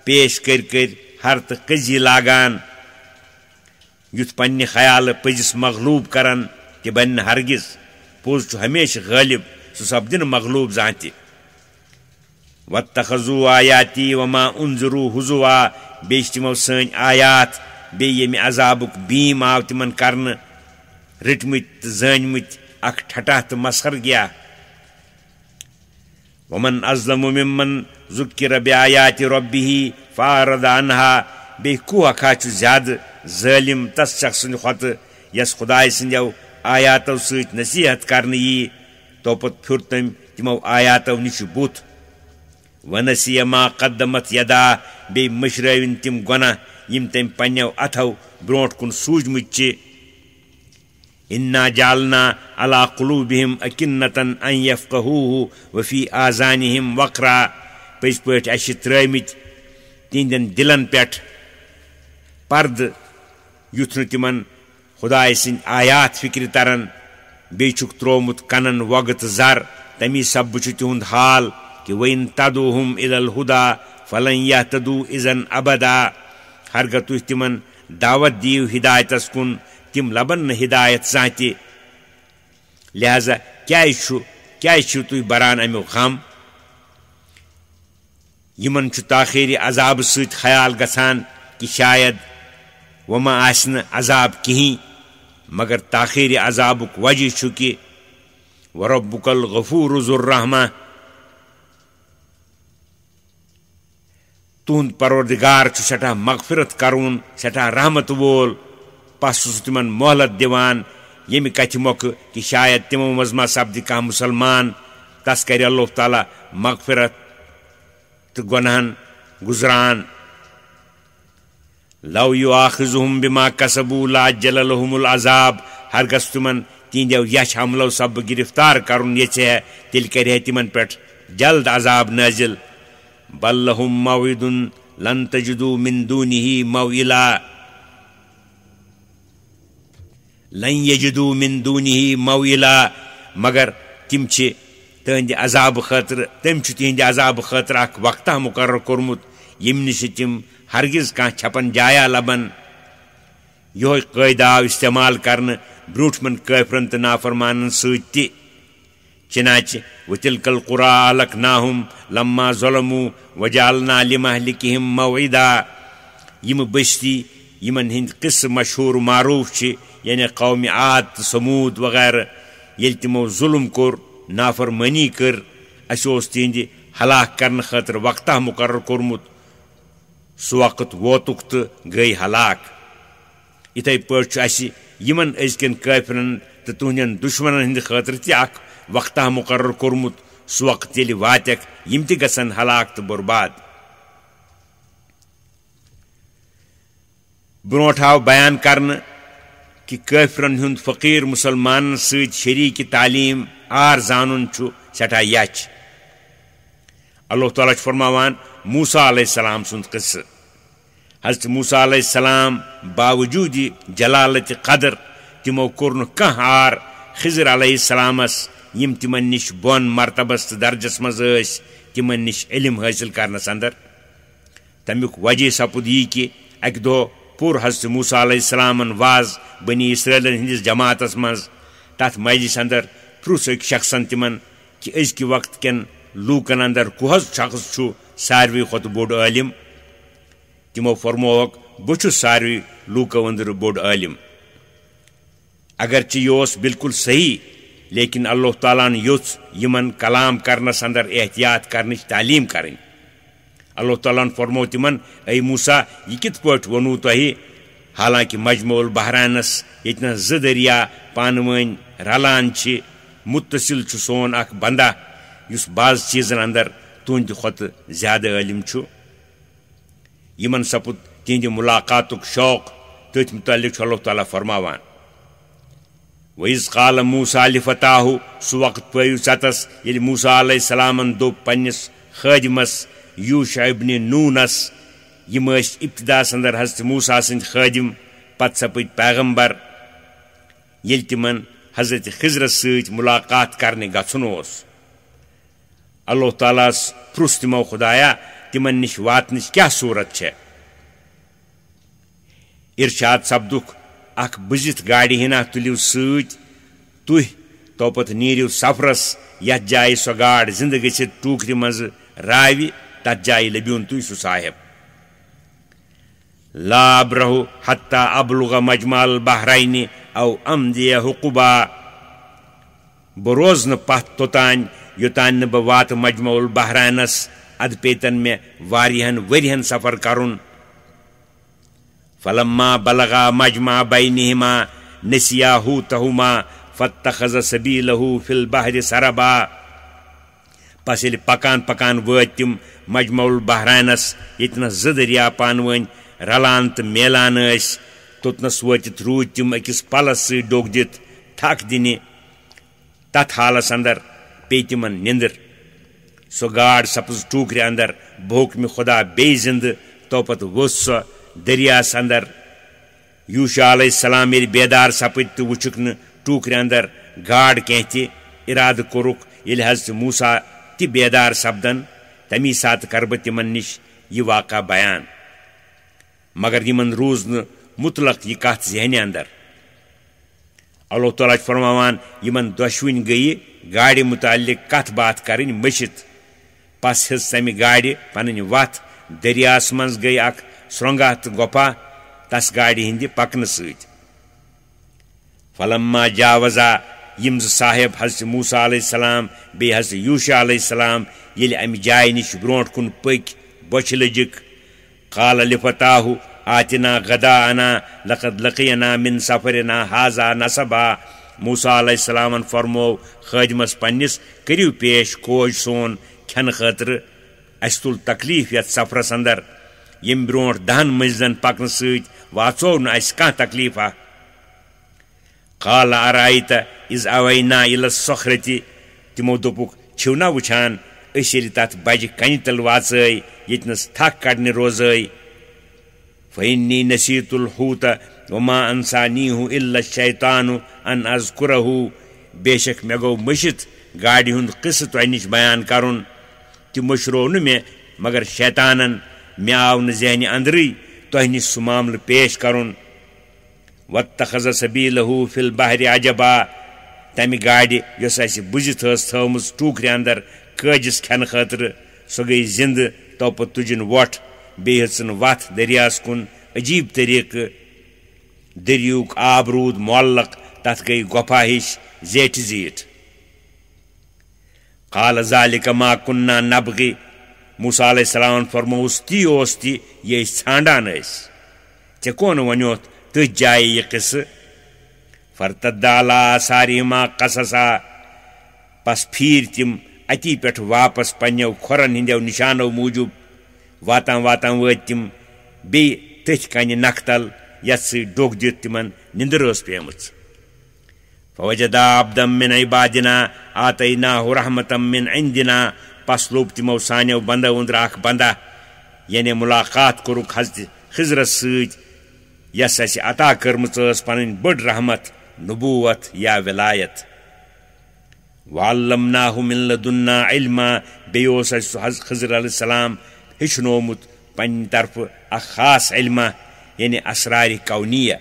پیش کٔرۍ ہر تہٕ قٔضی لاگان یُتھ پننہِ خیالہٕ پٔزِس مغلوٗب کرن تہِ بنہِ نہٕ ہرگز پوٚز چھُ ہمیشہِ غٲلب سُہ سپدِ نہٕ مغلوٗب زانٛہہ تہِ وَاتَّخَذُوا آیاتی وما أُنذِرُوا هُزُوا بیٚیہِ چھِ تِمو سٲنۍ آیات بیٚیہِ ییٚمہِ عذابُک بیٖم آو تِمن کرنہٕ رٔٹمٕتۍ تہٕ زٲنۍمٕتۍ اکھ ٹھٹھا تہٕ مسخرگیہ ومن أظلم ممن ذُكِّرَ بآیاتِ ربه فأعرض عنها بیٚیہِ کُس اکھا چھُ زیادٕ ظٲلِم تس شخص سٕنٛدِ کھۄتہٕ یس خۄداے سٕنٛدیو آیاتو سۭتۍ نصیحت کرنہٕ یی توپت پھیُر تٔمۍ تِمو آیاتو نِش بُتھ ونسیہ ما قدمت یدا بیٚیہِ مٔشرٲوِن تِم گۄناہ یِم تٔمۍ پننیو اتھو برٛونٛٹھ کُن سوٗزمٕتۍ چھِ انا جعلنا على قلوبهم أكنة أن يفقهوه وفي آذانهم وقرا پٔزۍ پٲٹھۍ اَسہِ چھِ ترٛٲومٕتۍ تِہنٛدٮ۪ن دِلن پٮ۪ٹھ پردٕ یُتھ نہٕ تِمن خۄداے سٕنٛدۍ آیات فِکرِ ترن بیٚیہِ چھُکھ تروومُت کنن وۄگہٕ تہٕ زر تمی سببہٕ چھُ تِہُنٛد حال کہ وَإِن تَدعُوهُمْ إِلَى الْهُدَى فَلَن يَهْتَدُوا إِذًا أَبَدًا ہرگاہ تُہۍ تِمن دعوت دِیِو ہدایتس کُن تِم لبن نہٕ ہدایت زانٛہہ تہِ لہذا کیٛازِ چھِو تُہۍ بران امیُک غم یِمن چھُ تاخیٖرِ عذابہٕ سۭتۍ خیال گژھان کہ شاید وۄنۍ آسہِ نہٕ عذاب کِہیٖنۍ مگر تاخیٖرِ عذابُک وجہ چھُ کہ وَرَبُّكَ الْغَفُورُ ذُو الرَّحْمَةِ تُہُنٛد پروردگار چھُ سٮ۪ٹھاہ مغفرت کرون سٮ۪ٹھاہ رحمت وول پس چھُ سُہ تِمن مۄہلت دِوان ییٚمہِ کتھِ مۄکھٕ کہ شاید تِمو منٛز ما سپدِ کانٛہہ مُسلمان تس کرِ اللہ تعالیٰ مغفرت تہٕ گۄنہن گُزران لو یُؤاخِذُہُم بما کسبوا لعجل لهم العذاب ہرگاہ سُہ تِمن تِہنٛدیو یچھ حملو سببہٕ گرفتار کرُن یژھِ ہے تیٚلہِ کرِ ہے تِمن پٮ۪ٹھ جلد عذاب نٲزِل بل لهم موعد لن تجدوا من دونه موئلا لن يجدوا من دونه موئلا مگر تِم چھِ تِہنٛدِ عذابہٕ خٲطرٕ تٔمۍ چھُ تِہنٛدِ عذابہٕ خٲطرٕ اکھ وقتہ مُقرر کوٚرمُت ییٚمہِ نِش تِم ہرگز کانٛہہ چھپن جایا لبن یِہوے قٲیدٕ آو استعمال کرنہٕ برٛوٗٹھمٮ۪ن کٲفرن تہٕ نافرمانن سۭتۍ تہِ چنانچہ وتلک القرى اهلكناهم لما ظلموا وجعلنا لمهلكهم موعدا یِم بستی یِمن ہٕنٛدۍ قصہٕ مشہوٗر معروٗف چھِ یعنی قومِ عاد تہٕ سموٗد وغیرہ یل تمو ظلم کور نافرمانی کر اس تہند ہلاک کرنے خاطر وقتہ مقرر کورمت سہ وقت ووتک تو گئی ہلاک اتھے پٲٹھۍ چھُ اسہِ یمن أزکٮ۪ن کٲفرن تہٕ تُہنٛدٮ۪ن دشمنن ہٕنٛدِ خٲطرٕ تہِ اکھ وقتہ مقرر کورمُت سُہ وقت ییٚلہِ واتٮ۪کھ یِم تہِ گژھن ہلاک تہٕ برباد برونٛٹھ آو بیان کرنہٕ کہ کٲفرن ہُنٛد فقیٖر مُسلمانن سۭتۍ شریٖکہِ تعلیٖم آر زانُن چھُ سٮ۪ٹھاہ یچھ اللہ تعالیٰ چھُ فرماوان موسیٰ علیہ السلام سُنٛد قصہٕ حضرت موسیٰ علیہ السلام باوجود جلالت قدر تمو کور نہٕ کانٛہہ آر خضر علیہ السلامس یم تمن نش بون مرتبس تو درجس مز تمن نش علم حاصل کرنس اندر تمیک وجہ سپد یہ کہ اکہ دہ پور حضرت موسیٰ علیہ السلام واز بنی اسرائیلن ہندس جماعتس مز تر مجلس اندر پرس اک شخصن تمن کہ ازکہ وقت کن لوکن اندر کُس شخص چھُ ساروی کھۄتہٕ بوٚڑ عالم تمو فرموک بہ چھُس ساروی لوکو اندر بوٚڑ عالم اگرچہ یہ بالکل صحیح لیکن اللہ تعالیٰ یوژ یمن کلام کرنس اندر احتیاط کرنچ تعلیم کریں اللہ تعالیٰ فرمو تمن اے موسیٰ یہ کت پٲٹھۍ ونو تۄہہِ حالانکہ مجموع البحرانس یتنس زٕ دریا پانہٕ ؤنۍ رلان چھ متصل چھ سون اکھ بندہ یس بعض چیزن اندر تہندِ کھۄتہٕ زیادٕ عالم چھُ یمن سپُد تہندِ ملاقاتُک شوق تٔتھۍ متعلق چھُ اللہ تعالیٰ فرماوان وَإِذْ قَالَ مُوسَىٰ لِفَتَاهُ سُہ وقت پٲیِو ژَتَس ییٚلہِ موسیٰ علیہ السلامن دوٚپ پننس خٲدمس یوشع ابن نونس یم ٲسۍ ابتداس اندر حضرت موسیٰ سٕنٛدۍ خٲدم پتہٕ سپٕدۍ پیغمبر ییٚلہِ تمن حضرت خضرس سۭتۍ ملاقات کرنہِ گژھُن اوس اللہ تعالیٰ پرُژھ تمو خدایا تمن نش واتنٕچ کیاہ صورت چھےٚ ارشاد سپدُکھ اکھ بٔزِتھ گاڑِ ہنا تُلِو سۭتۍ تُہۍ توپت نیٖرِو سفرس یتھ جایہِ سۄ گاڈ زندٕ گٔژھِتھ ٹوٗکرِ منٛزٕ راوِ تتھ جایہِ لٔبِوُن تُہۍ سُہ صاحب لا ابرہُ حتیٰ ابلغ مجمع البحرینہِ او امضیہ حقبا بہٕ روزٕ نہٕ پتھ توٚتانۍ یوٚتانۍ نہٕ بہٕ واتہٕ مجمع البحرانس ادٕ پیتن مےٚ واریاہن ؤرۍیَن سفر کرُن فلما بلغا مجمع بینہما نسیا حوتہما فاتخذ سبیلہ فی البحر سربا پس ییٚلہِ پکان پکان وٲتۍ تِم مجمع البحرانس ییٚتنس زٕ دریا پانہٕ ؤنۍ رلان تہٕ میلان ٲسۍ توٚتنس وٲتِتھ روٗدۍ تِم أکِس پلس سۭتۍ ڈوٚکھ دِتھ تھکھ دِنہِ تتھ حالس اندر پیٚیہِ تِمن نِندٕر سۄ گاڈ سپٕز ٹوٗکرِ اندر بہٕ حُکمہِ خدا بیٚیہِ زندٕ توپت ؤژھ سۄ دریاس اندر یوشع علیہ السلام ییٚلہِ بیدار سپٕدۍ تہٕ وٕچھُکھ نہٕ ٹوٗکرِ اندر گاڈ کینٛہہ تہِ ارادٕ کوٚرُکھ ییٚلہِ حضرت موسیٰ تہِ بیدار سپدن تمی ساتہٕ کرٕ بہٕ تِمن نش یہ واقعہ بیان مگر یمن روٗز نہٕ مطلق یہ کتھ ذہنہِ اندر اللہ تعالیٰ چھُ فرماوان یمن دۄشوٕنۍ گٔیہِ گاڑِ متعلق کتھ باتھ کرٕنۍ مٔشِتھ پس ہیژ تمہِ گاڑِ پنٕنۍ وتھ دریاہس منٛز گٔیہِ اکھ سرٛونٛگاہ تہٕ گۄپھا تس گاڑِ ہٕنٛدِ پکنہٕ سۭتۍ فلما جاوزا یم زٕ صاحب حضرت موسیٰ علیہ السلام بیٚیہِ حضرت یوشع علیہ السلام ییٚلہِ امہِ جایہِ نِش برونٛٹھ کُن پٔکۍ بۄچھِ لٔجِکھ قال لفتاہُ آتنا غداءنا لقد لقینا من سفرنا هذا نصبا موسیٰ علیہ السلامن فرمو خٲدمس پننس کٔرِو پیش کھوج سون کھٮ۪نہٕ خٲطرٕ اسہِ تُل تکلیٖف یتھ سفرس اندر یم برونٛٹھ 10 منزلن پکنہٕ سۭتۍ واژو نہٕ اسہِ کانٛہہ تکلیٖفا قال ارایت اذ اوینا الى الصخرة تمو دوٚپُکھ چھِو نا وٕچھان أسۍ ییٚلہِ تتھ بجہِ کنہِ تل واژٲے ییٚتنس تھکھ کڑنہِ روزٲے فإنی نسیت الحوت وما انسانیہ الا الشیطان ان اذکرہ بے شک مےٚ گوٚو مٔشِتھ گاڑِ ہُنٛد قصہٕ تۄہہِ نِش بیان کرُن تہِ مٔشرو نہٕ مےٚ مگر شیطانن مےٚ آو نہٕ ذہنہِ اندرٕے تۄہہِ نِش سُہ معاملہٕ پیش کرُن واتخذ سبیلہ فی البحر عجبا تمہِ گاڑِ یۄس اسہِ بُزِتھ ٲس تھٲومٕژ ٹوٗکرِ اندر کٲجِس کھٮ۪نہٕ خٲطرٕ سۄ گٔیہِ زندٕ توپت تُجِن وۄٹھ بیٚیہِ ہیژٕن وتھ دریاہس کُن عجیٖب طریٖقہٕ دریُک آب روٗد معلق تَتھ گٔیہِ گۄپھا ہِش زیٹھِ زیٖٹھ. قال ذالِکَ ما کُنّا نبغی موسیٰ علیہ السلامن فرمووُس تی اوس تہِ یہِ أسۍ ژھانڈان ٲسۍ ژےٚ کوٚن ووٚنیوتھ تٔتھۍ جایہِ یہِ قصہٕ. فرتد علی آثارہما قصصا پس پھیٖرۍ تِم اتی پٮ۪ٹھ واپس پنٛنیو کھۄرن ہٕنٛدیو نِشانو موٗجوٗب. واتان واتان وٲتۍ تِم بیٚیہِ تٔتھۍ کنہِ نکھٕ تل یتھ سۭتۍ ڈوٚکھ دِتھ تِمن نِندٕر ٲس پیمٕژ. فوجدا عبدا من عبادنا آتیناہ رحمتا من عندنا پس لوٚب تِمو سانیو بندو أنٛدرٕ اکھ بندا یعنی ملاقات کوٚرُکھ حضرت خضرس سۭتۍ یس اسہِ عطا کٔرمٕژ ٲس پنٕنۍ بٔڑ رحمت نبوت یا ولایت. وعلمناہ من لدنا علما بیٚیہِ اوس اسہِ سُہ خضر علیہ السلام ہیٚچھنومُت پننہِ طرفہٕ اکھ خاص علما یعنی اسرارِ کونیہ.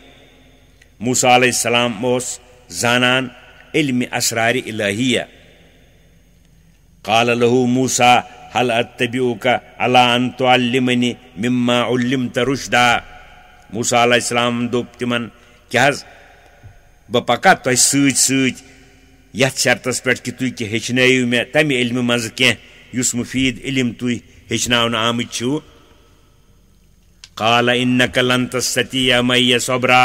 موسیٰ علیہ السلام اوس زانان علمِ اسرارِ الہیہ. قال له موسیٰ هل اتبعک علی ان تعلمنی مما علمت رشدا. موسیٰ علیہ السلام دوٚپ تِمن کیٛاہ حظ بہٕ پکا تۄہہِ سۭتۍ سۭتۍ یتھ شرطس پٮ۪ٹھ کہِ تُہۍ تہِ ہیٚچھنٲیِو مےٚ تمہِ علمہِ منٛزٕ کینٛہہ یُس مُفیٖد علم تُہۍ ہیٚچھناونہٕ آمٕتۍ چھِو. قال انک لن تستطیع معیہ صبرا.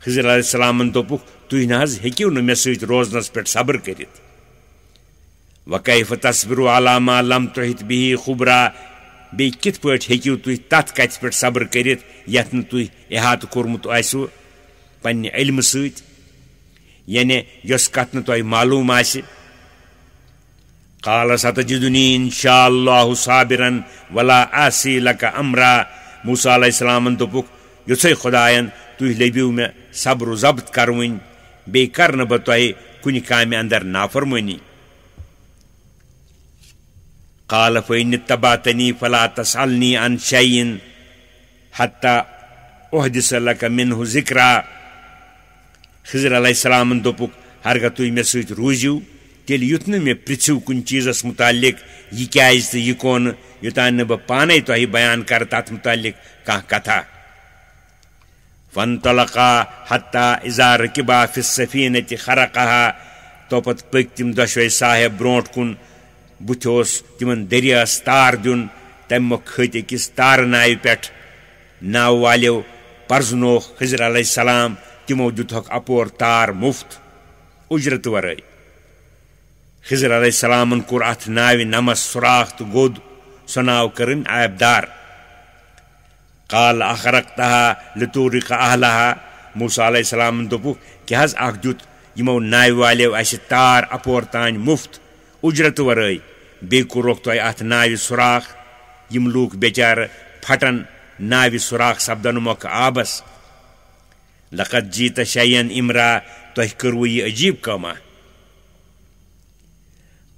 خضر علیہ السلامن دوٚپُکھ تُہۍ نہ حظ ہیٚکِو نہٕ مےٚ سۭتۍ روزنس پٮ۪ٹھ صبر کٔرِتھ. وکیف تصبروا علی ما لم تحط بہ خبرا. بیٚیہِ کِتھ پٲٹھۍ ہیٚکِو تُہۍ تتھ کتھِ پٮ۪ٹھ صبر کٔرِتھ یتھ نہٕ تُہۍ احاطہٕ کوٚرمُت آسِوٕ پننہِ علمہٕ سۭتۍ یعنی یۄس کتھ نہٕ تۄہہِ معلوٗم آسہِ. قال ستجدنی انشاء اللہ صابرا ولا آسی لک امرا. موسیٰ علیہ السلامن دوٚپُکھ یُتھُے خۄداین تُہۍ لٔبِو مےٚ صبر و ضبط کروٕنۍ بیٚیہِ کرٕ نہٕ بہٕ تۄہہِ کُنہِ کامہِ اندر نافرمٲنی. قال فإن اتبعتنی فلا تسألنی عن شیء حتی احدث لک منہ ذکرا. خضر علیہ السلامن دوٚپُکھ ہرگاہ تُہۍ مےٚ سۭتۍ روٗزِو تیٚلہِ یُتھ نہٕ مےٚ پرٛژھِو کُنہِ چیٖزس مُتعلق یہِ کیٛازِ تہٕ یہِ کونہٕ یوٚتانۍ نہٕ بہٕ پانے تۄہہِ بیان کرٕ تتھ مُتعلق کانٛہہ کتھا. فانطلقا حتی اذا رکبا فی السفینۃ خرقہا. توپت پٔکۍ تِم دۄشوے صاحب برونٛٹھ کُن. بُتھِ اوس تِمن دٔریاہس تار دیُن. تمہِ مۄکھ کھٔتۍ أکِس تارٕ ناوِ پٮ۪ٹھ. ناوٕ والیو پرزنووُکھ خضر علیہ السلام. تِمو دِتُکھ اپور تار مُفت اُجرت ورٲے. خضر علیہ السلامن کوٚر اتھ ناوِ نمس سُراخ تہٕ گوٚد. سۄ ناو کٔرٕن آبدار. قال اخرقتہا لتغرق اہلہا. موسیٰ علیہ السلامن دوٚپُکھ کیٛاہ حظ اکھ دیُت یِمو ناوِ والیو اسہِ تار اپور تانۍ مُفت اُجرت ورٲے بیٚیہِ کوٚرُکھ تۄہہِ اتھ ناوِ سُراخ. یِم لوٗکھ بےچارٕ پھٹن ناوِ سُراخ سپدن مۄکھٕ آبس. لقد جیٖت شیئن امرا. تۄہہِ کٔروٕ یہِ عجیٖب کٲمہ.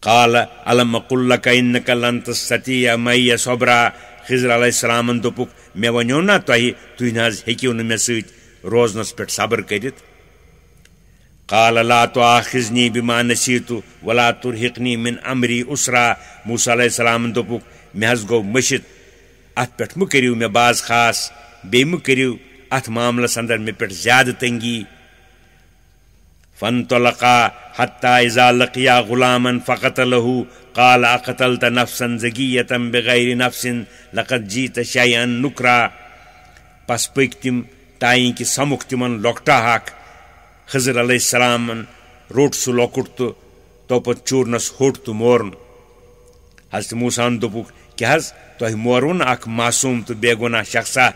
قال الم اقل لک انک لن تستطیع معیہ صبرا. خضر علیہ السلامن دوٚپُکھ مےٚ ووٚنیو نا تۄہہِ تُہۍ نہ حظ ہیٚکِو نہٕ مےٚ سۭتۍ روزنس پٮ۪ٹھ صبر کٔرِتھ. قال لا تؤاخذنی بما نسیت ولا ترہقنی من امری اسرا. موسیٰ علیہ السلامن دوٚپُکھ مےٚ حظ گوٚو مٔشِتھ اتھ پٮ۪ٹھ مہٕ کٔرِو مےٚ باز خاص بیٚیہِ مہٕ کٔرِو اتھ معاملس اندر مےٚ پٮ۪ٹھ زیادٕ تنگی. فانطلقا حتی اذا لقیا غلاما فقتلہ. قال اقتلت نفسا زکیۃ بغیر نفس لقد جیٖت شیئا نکرا. پس پٔکۍ تِم تایِں کہِ سمُکھ تِمن لۄکٹا اکھ. خضر علیہ السلامن روٚٹ سُہ لۄکُٹ تہٕ توپت چوٗرنس ہوٚٹ تہٕ مورُن. حضرت موسیٰ دوٚپُکھ کیٛاہ حظ تۄہہِ مورو نہٕ اکھ معصوٗم تہٕ بے گۄناہ شخصا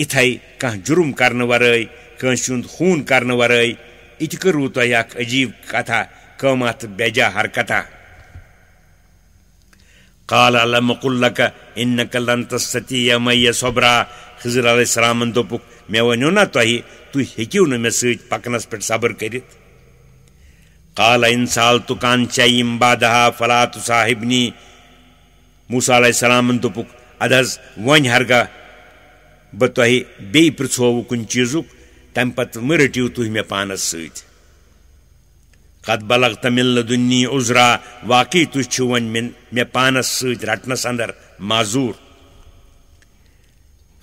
اِتھَے کانٛہہ جُرم کرنہٕ ورٲے کٲنٛسہِ ہُنٛد خوٗن کرنہٕ ورٲے. یہِ تہِ کٔروٕ تۄہہِ اکھ عجیٖب کتھا کٲمہ تہٕ بیجا حرکتہ. قال الم اقل لک انک لن تستطیع معیہ صبرا. خضر علیہ السلامن دوٚپُکھ مےٚ ووٚنیو نا تۄہہِ تُہۍ ہیٚکِو نہٕ مےٚ سۭتۍ پکنس پٮ۪ٹھ صبر کٔرِتھ. قال ان سألتک عن شیء بعدہا فلا تصاحبنی. موسیٰ علیہ السلامن دوٚپُکھ اد حظ وۄنۍ ہرگاہ بہٕ تۄہہِ بیٚیہِ پرٛژھووُ کُنہِ چیٖزُک تمہِ پتہٕ مہٕ رٔٹِو تُہۍ مےٚ پانس سۭتۍ. قد بلغت من لدنی عذرا. واقعی تُہۍ چھِو وۄنۍ مےٚ پانس سۭتۍ رٹنس اندر معذوٗر.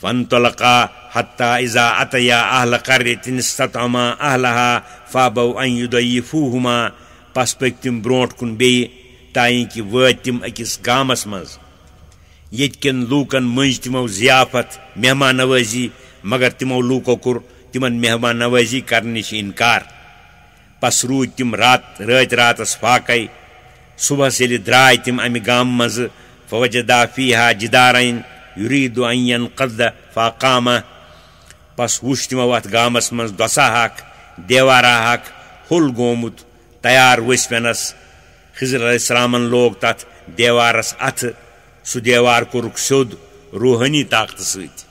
فانطلقا حتى إذا أتيا أهل قرية استطعما أهلها فابوا أن يضيفوهما پس پٔکۍ تِم برونٛٹھ کُن بیٚیہِ تانۍ کہِ وٲتۍ تِم أکِس گامس منٛز ییٚتہِ کٮ۪ن لوٗکن مٔنٛجۍ تِمو ضِیافت مہمان نوٲزی مگر تِمو لوٗکو کوٚر تِمن مہمان نوٲزی کرنہٕ نِش اِنکار پس روٗدۍ تِم رٲتۍ راتس فاقے صبحس ییٚلہِ درٛاے تِم امہِ گامہٕ منٛزٕ فوجدا فیہا جدارین یُریٖدُ ان ینقض فاقامہ پس وُچھ تِمو اتھ گامس منٛز دۄسا اکھ دیوارا اکھ ہوٚل گومُت تیار ؤسۍ پٮ۪نس خضر علیہ السلامن لوگ تتھ دیوارس اتھٕ سُہ دیوار کوٚرُکھ سیوٚد روحٲنی طاقتہٕ سۭتۍ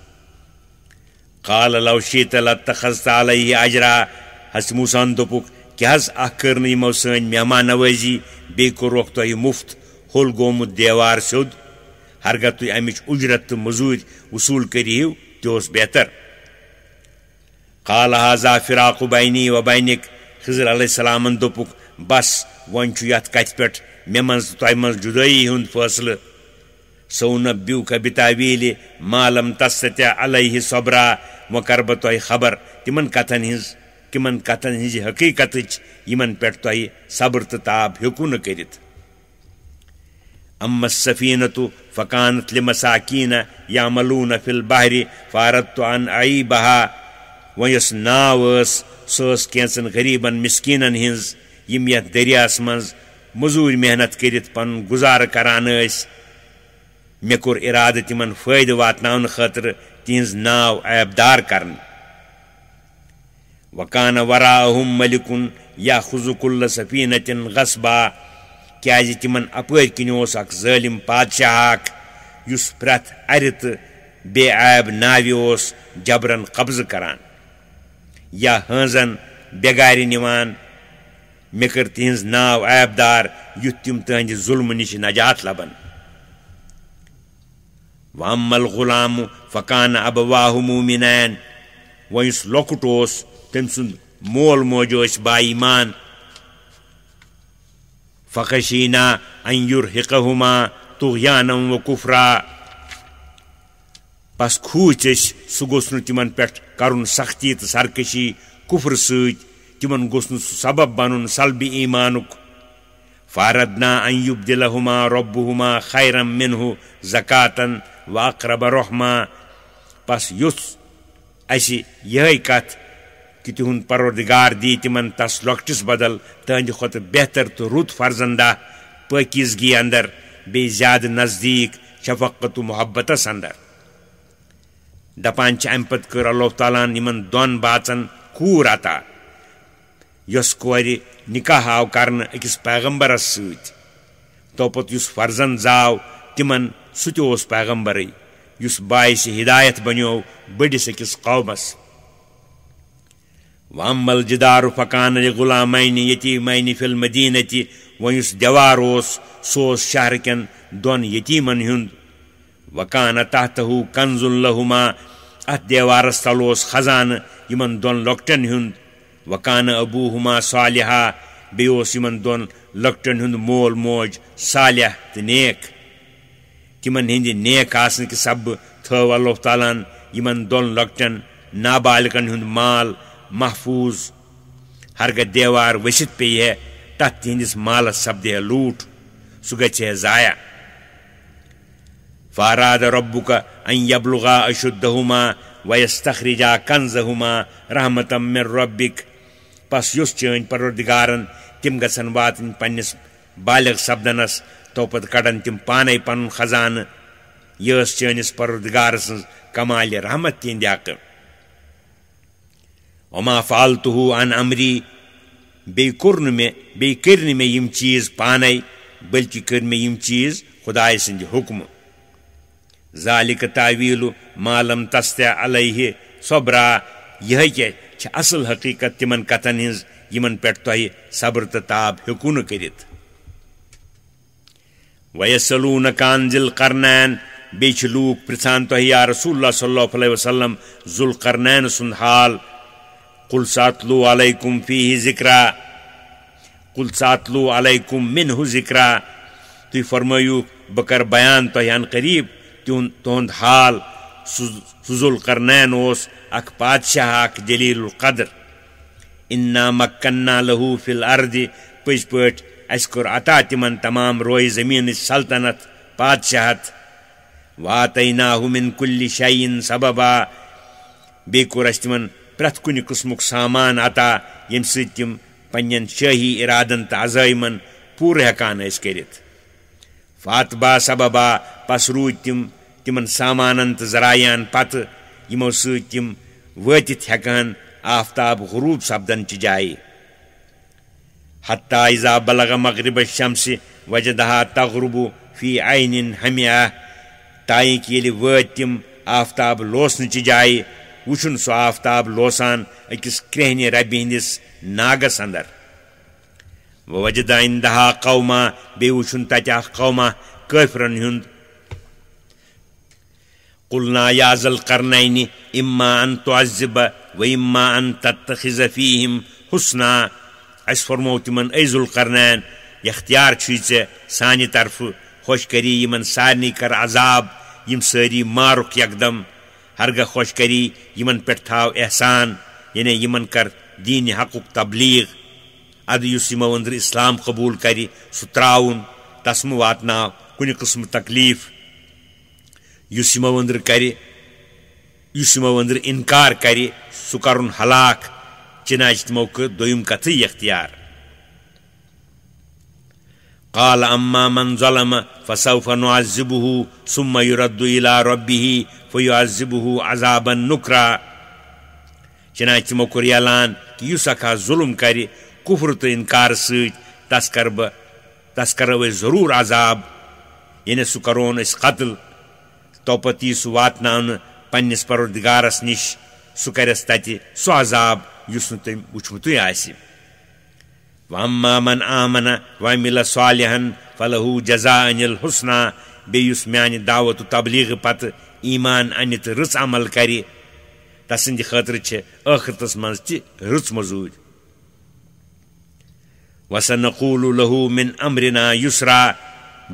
قال لو شئت لاتخذت علیہ اجرا حضرت موسیٰ دوٚپُکھ کیٛاہ حظ اکھ کٔر نہٕ یِمو سٲنۍ مہمان نوٲزی بیٚیہِ کوٚرُکھ تۄہہِ مُفت ہوٚل گومُت دیوار سیوٚد ہرگاہ تُہۍ امِچ اُجرت تہٕ مٔزوٗرۍ وصوٗل کٔرِہِو تہِ اوس بہتر قال هذا فراق بینی و بینک خضر علیہ السلامن دوٚپُکھ بس وۄنۍ چھُ یتھ کتھِ پٮ۪ٹھ مےٚ منٛز تہٕ تۄہہِ منٛز جُدٲیی ہُنٛد فٲصلہٕ سونبیوکا بتاویلِ ما لم تستطع علیہ صبرا وۄنۍ کرٕ بہٕ تۄہہِ خبر تِمن کتھن ہٕنٛزِ حقیٖقتٕچ یِمن پٮ۪ٹھ تۄہہِ صبر تہٕ تاب ہیوٚکوُ نہٕ کٔرِتھ اما السفینۃ فکانت لمساکین یعملون فی البحر فاردت ان اعیبہا وۄنۍ یۄس ناو ٲس سۄ ٲس کینٛژن غریٖبن مسکیٖنن ہِنٛز یِم یتھ دٔریاہس منٛز موٚزوٗرۍ محنت کٔرِتھ پنُن گُزارٕ کران ٲسۍ مےٚ کوٚر اِرادٕ تِمن فٲیدٕ واتناونہٕ خٲطرٕ تِہنٛز ناو عیبدار کرنہِ وکان وراءہم ملکن یاخذ کل سفینۃ غصبا کیازِ تِمن اپٲرۍ کِنۍ اوس اکھ ظٲلِم بادشاہ اکھ یُس پرٛٮ۪تھ اَرِ تہٕ بے عیب ناوِ اوس جبرن قبضہٕ کران یا ہٲنزن بےگارِ نِوان مےٚ کٔر تِہنٛز ناو عیبدار یُتھ تِم تٕہنٛدِ ظُلمہٕ نِش نجات لبن واما الغلام فکان ابواہ مومنین وۄنۍ یُس لۄکُٹ اوس تٔمۍ سُنٛد مول موج ٲسۍ با ایمان فخشینا ان یرہقہما طغیانا و کفرا پس کھوٗژۍ أسۍ سُہ گوٚژھ نہٕ تِمن پٮ۪ٹھ کرُن سختی تہٕ سرکشی کُفرٕ سۭتۍ تِمن گوٚژھ نہٕ سُہ سبب بنُن سلبہِ ایمانُک فاردنا ان یبدلہما ربہما خیرا منہ زکاتن و اقرب رحما پس یُس اسہِ یِہے کتھ کہ تِہُنٛد پروردگار دی تِمن تس لۄکٹِس بدل تہنٛدِ کھۄتہٕ بہتر تہٕ رُت فرزندہ پٲکیٖزگی اندر بیٚیہِ زیادٕ نزدیٖک شفقت و محبتس اندر دپان چھِ امہِ پتہٕ کٔر اللہ تعالیٰ ہن یِمن دۄن باژن کوٗر عطا یۄس کورِ نکاح آو کرنہٕ أکِس پیغمبرس سۭتۍ توپت یُس فرزند زاو تِمن سُہ تہِ اوس پیغمبرٕے یُس باعث ہدایت بنیو بٔڑِس أکِس قومس واما الجدار فکان لغلامین یتیمین فی المدینۃ وۄنۍ یُس دیوار اوس سُہ اوس شہرٕ کٮ۪ن دۄن یتیٖمن ہُنٛد وکان تحتہ کنز لہما اتھ دیوارس تل اوس خزانہٕ یِمن دۄن لۄکٹٮ۪ن ہُنٛد وکان ابوہما صالحا بیٚیہِ اوس یِمن دۄن لۄکٹٮ۪ن ہُنٛد مول موج صالح تہٕ نیک تِمن ہٕنٛدِ نیک آسنہٕ کہِ سببہٕ تھٲو اللہ تعالیٰ ہن یِمن دۄن لۄکٹٮ۪ن نابالغن ہُنٛد مال محفوٗظ ہرگاہ دیوار ؤسِتھ پیٚیہِ ہے تتھ تِہنٛدِس مالس سپدِ ہے لوٗٹھ سُہ گژھِ ہے ضایع فاراد ربک ان یبلغا اشدہما ویستخرجا کنزہما رحمتا من ربک پس یُس چٲنۍ پروردگارن تِم گژھن واتٕنۍ پننِس بالغ سپدنس توپت کڑن تِم پانے پنُن خزانہٕ یہِ ٲس چٲنِس پروردگار سٕنٛز کمالہِ رحمت تِہنٛدِ حقہٕ وما فعلتہ عن امری بیٚیہِ کٔرۍ نہٕ مےٚ یِم چیٖز پانے بلکہِ کٔرۍ مےٚ یِم چیٖز خداے سٕنٛدِ حُکمہٕ ذالِکَ تعویٖلُ ما لم تستطع علیہ صبرا یِہے کیٛاہ چھِ اصل حقیٖقت تِمن کتھن ہِنٛز یِمن پٮ۪ٹھ تۄہہِ صبر تہٕ تاب ہیوٚکوُ نہٕ کٔرِتھ ویسلونک عن ذی القرنین بیٚیہِ چھِ لوٗکھ پرژھان تۄہہِ یا رسول اللہ صلی اللہ علیہ وسلم ذوالقرنین سُنٛد حال قل ساتلو علیکم فیہ ذکرا قل ساتلو علیکم منہ ذکرا تُہۍ فرمٲیِو بہٕ کرٕ بیان تۄہہِ ان قریٖب تُہُنٛد حال ذوالقرنین اوس اکھ بادشاہ اکھ جلیل القدر انا مکننا لہو فی الارض پٔزۍ پٲٹھۍ اَسہِ کوٚر عطا تِمن تمام رویہِ زٔمیٖنٕچ سلطنت بادشاہت واتیناہُ من کُلہِ شیٖن سببا بیٚیہِ کوٚر اَسہِ تِمن پرٛٮ۪تھ کُنہِ قٕسمُک سامان عطا ییٚمہِ سۭتۍ تِم پنٛنٮ۪ن شٲہی اِرادن تہٕ عزٲیمن پوٗرٕ ہٮ۪کان ٲسۍ کٔرِتھ فاتبا سببا پس روٗدۍ تِم تِمن سامانن تہٕ ذرایعن پتہٕ یِمو سۭتۍ تِم وٲتِتھ ہٮ۪کہن آفتاب غروٗب سپدن چہِ جایہِ حتیٰ اذا بلغ مغرب الشمس وجدہا تغرب فی عین حمیہ تائیں کہ ییٚلہِ وٲتۍ تِم آفتاب لوسنٕچہِ جایہِ وٕچھُن سُہ آفتاب لوسان أکِس کرٛیٚہنہِ ربہِ ہٕنٛدِس ناگس اندر ووجد عندہا قوما بیٚیہِ وٕچھُن تتہِ اکھ قوما کٲفرن ہُنٛد قلنا یا ذا القرنین اما ان تعذب و اما ان تتخذ فیہم حسنا اَسہِ فرمو تِمن اے ذوالقرنین اختیار چھُے ژےٚ سانہِ طرفہٕ خۄش کری یِمن سارنٕے کر عذاب یِم سٲری مارُکھ یکدم ہرگاہ خۄش کری یِمن پٮ۪ٹھ تھاو احسان یعنی یِمن کر دیٖنہِ حقُک تبلیغ ادٕ یُس یِمو أنٛدرٕ اسلام قبوٗل کرِ سُہ ترٛاوُن تس مہٕ واتناو کُنہِ قٕسمہٕ تکلیٖف یُس یِمو أنٛدرٕ انکار کرِ سُہ کرُن ہلاک چنانچہ تِمو کٔر دوٚیِم کتھٕے اختیار قال اما من ظلم فسوف نعذبه ثم يرد الى ربه فيعذبه عذابا نكرا چنانچہ تِمو کوٚر اعلان کہ یُس اکھ ظلم کرِ کفر تہٕ انکار سۭتۍ تس کرو أسۍ ضروٗر عذاب یعنی سُہ کرون أسۍ قتل توپتہٕ یی سُہ واتناونہٕ پننِس پروردگارس نِش سُہ کرٮ۪س تتہِ سُہ عذاب یُس نہٕ تٔمۍ وٕچھمُتٕے آسہِ واما من آمن وعمل صالحا فلہو جزاء الحسنى بیٚیہِ یُس میانہِ دعوت و تبلیغ پتہٕ ایمان انہِ تہٕ رٕژ عمل کرِ تسٕنٛدِ خٲطرٕ چھِ ٲخرتس منٛز تہِ رٕژ مزوٗرۍ وسنقول له من امرنا یسرا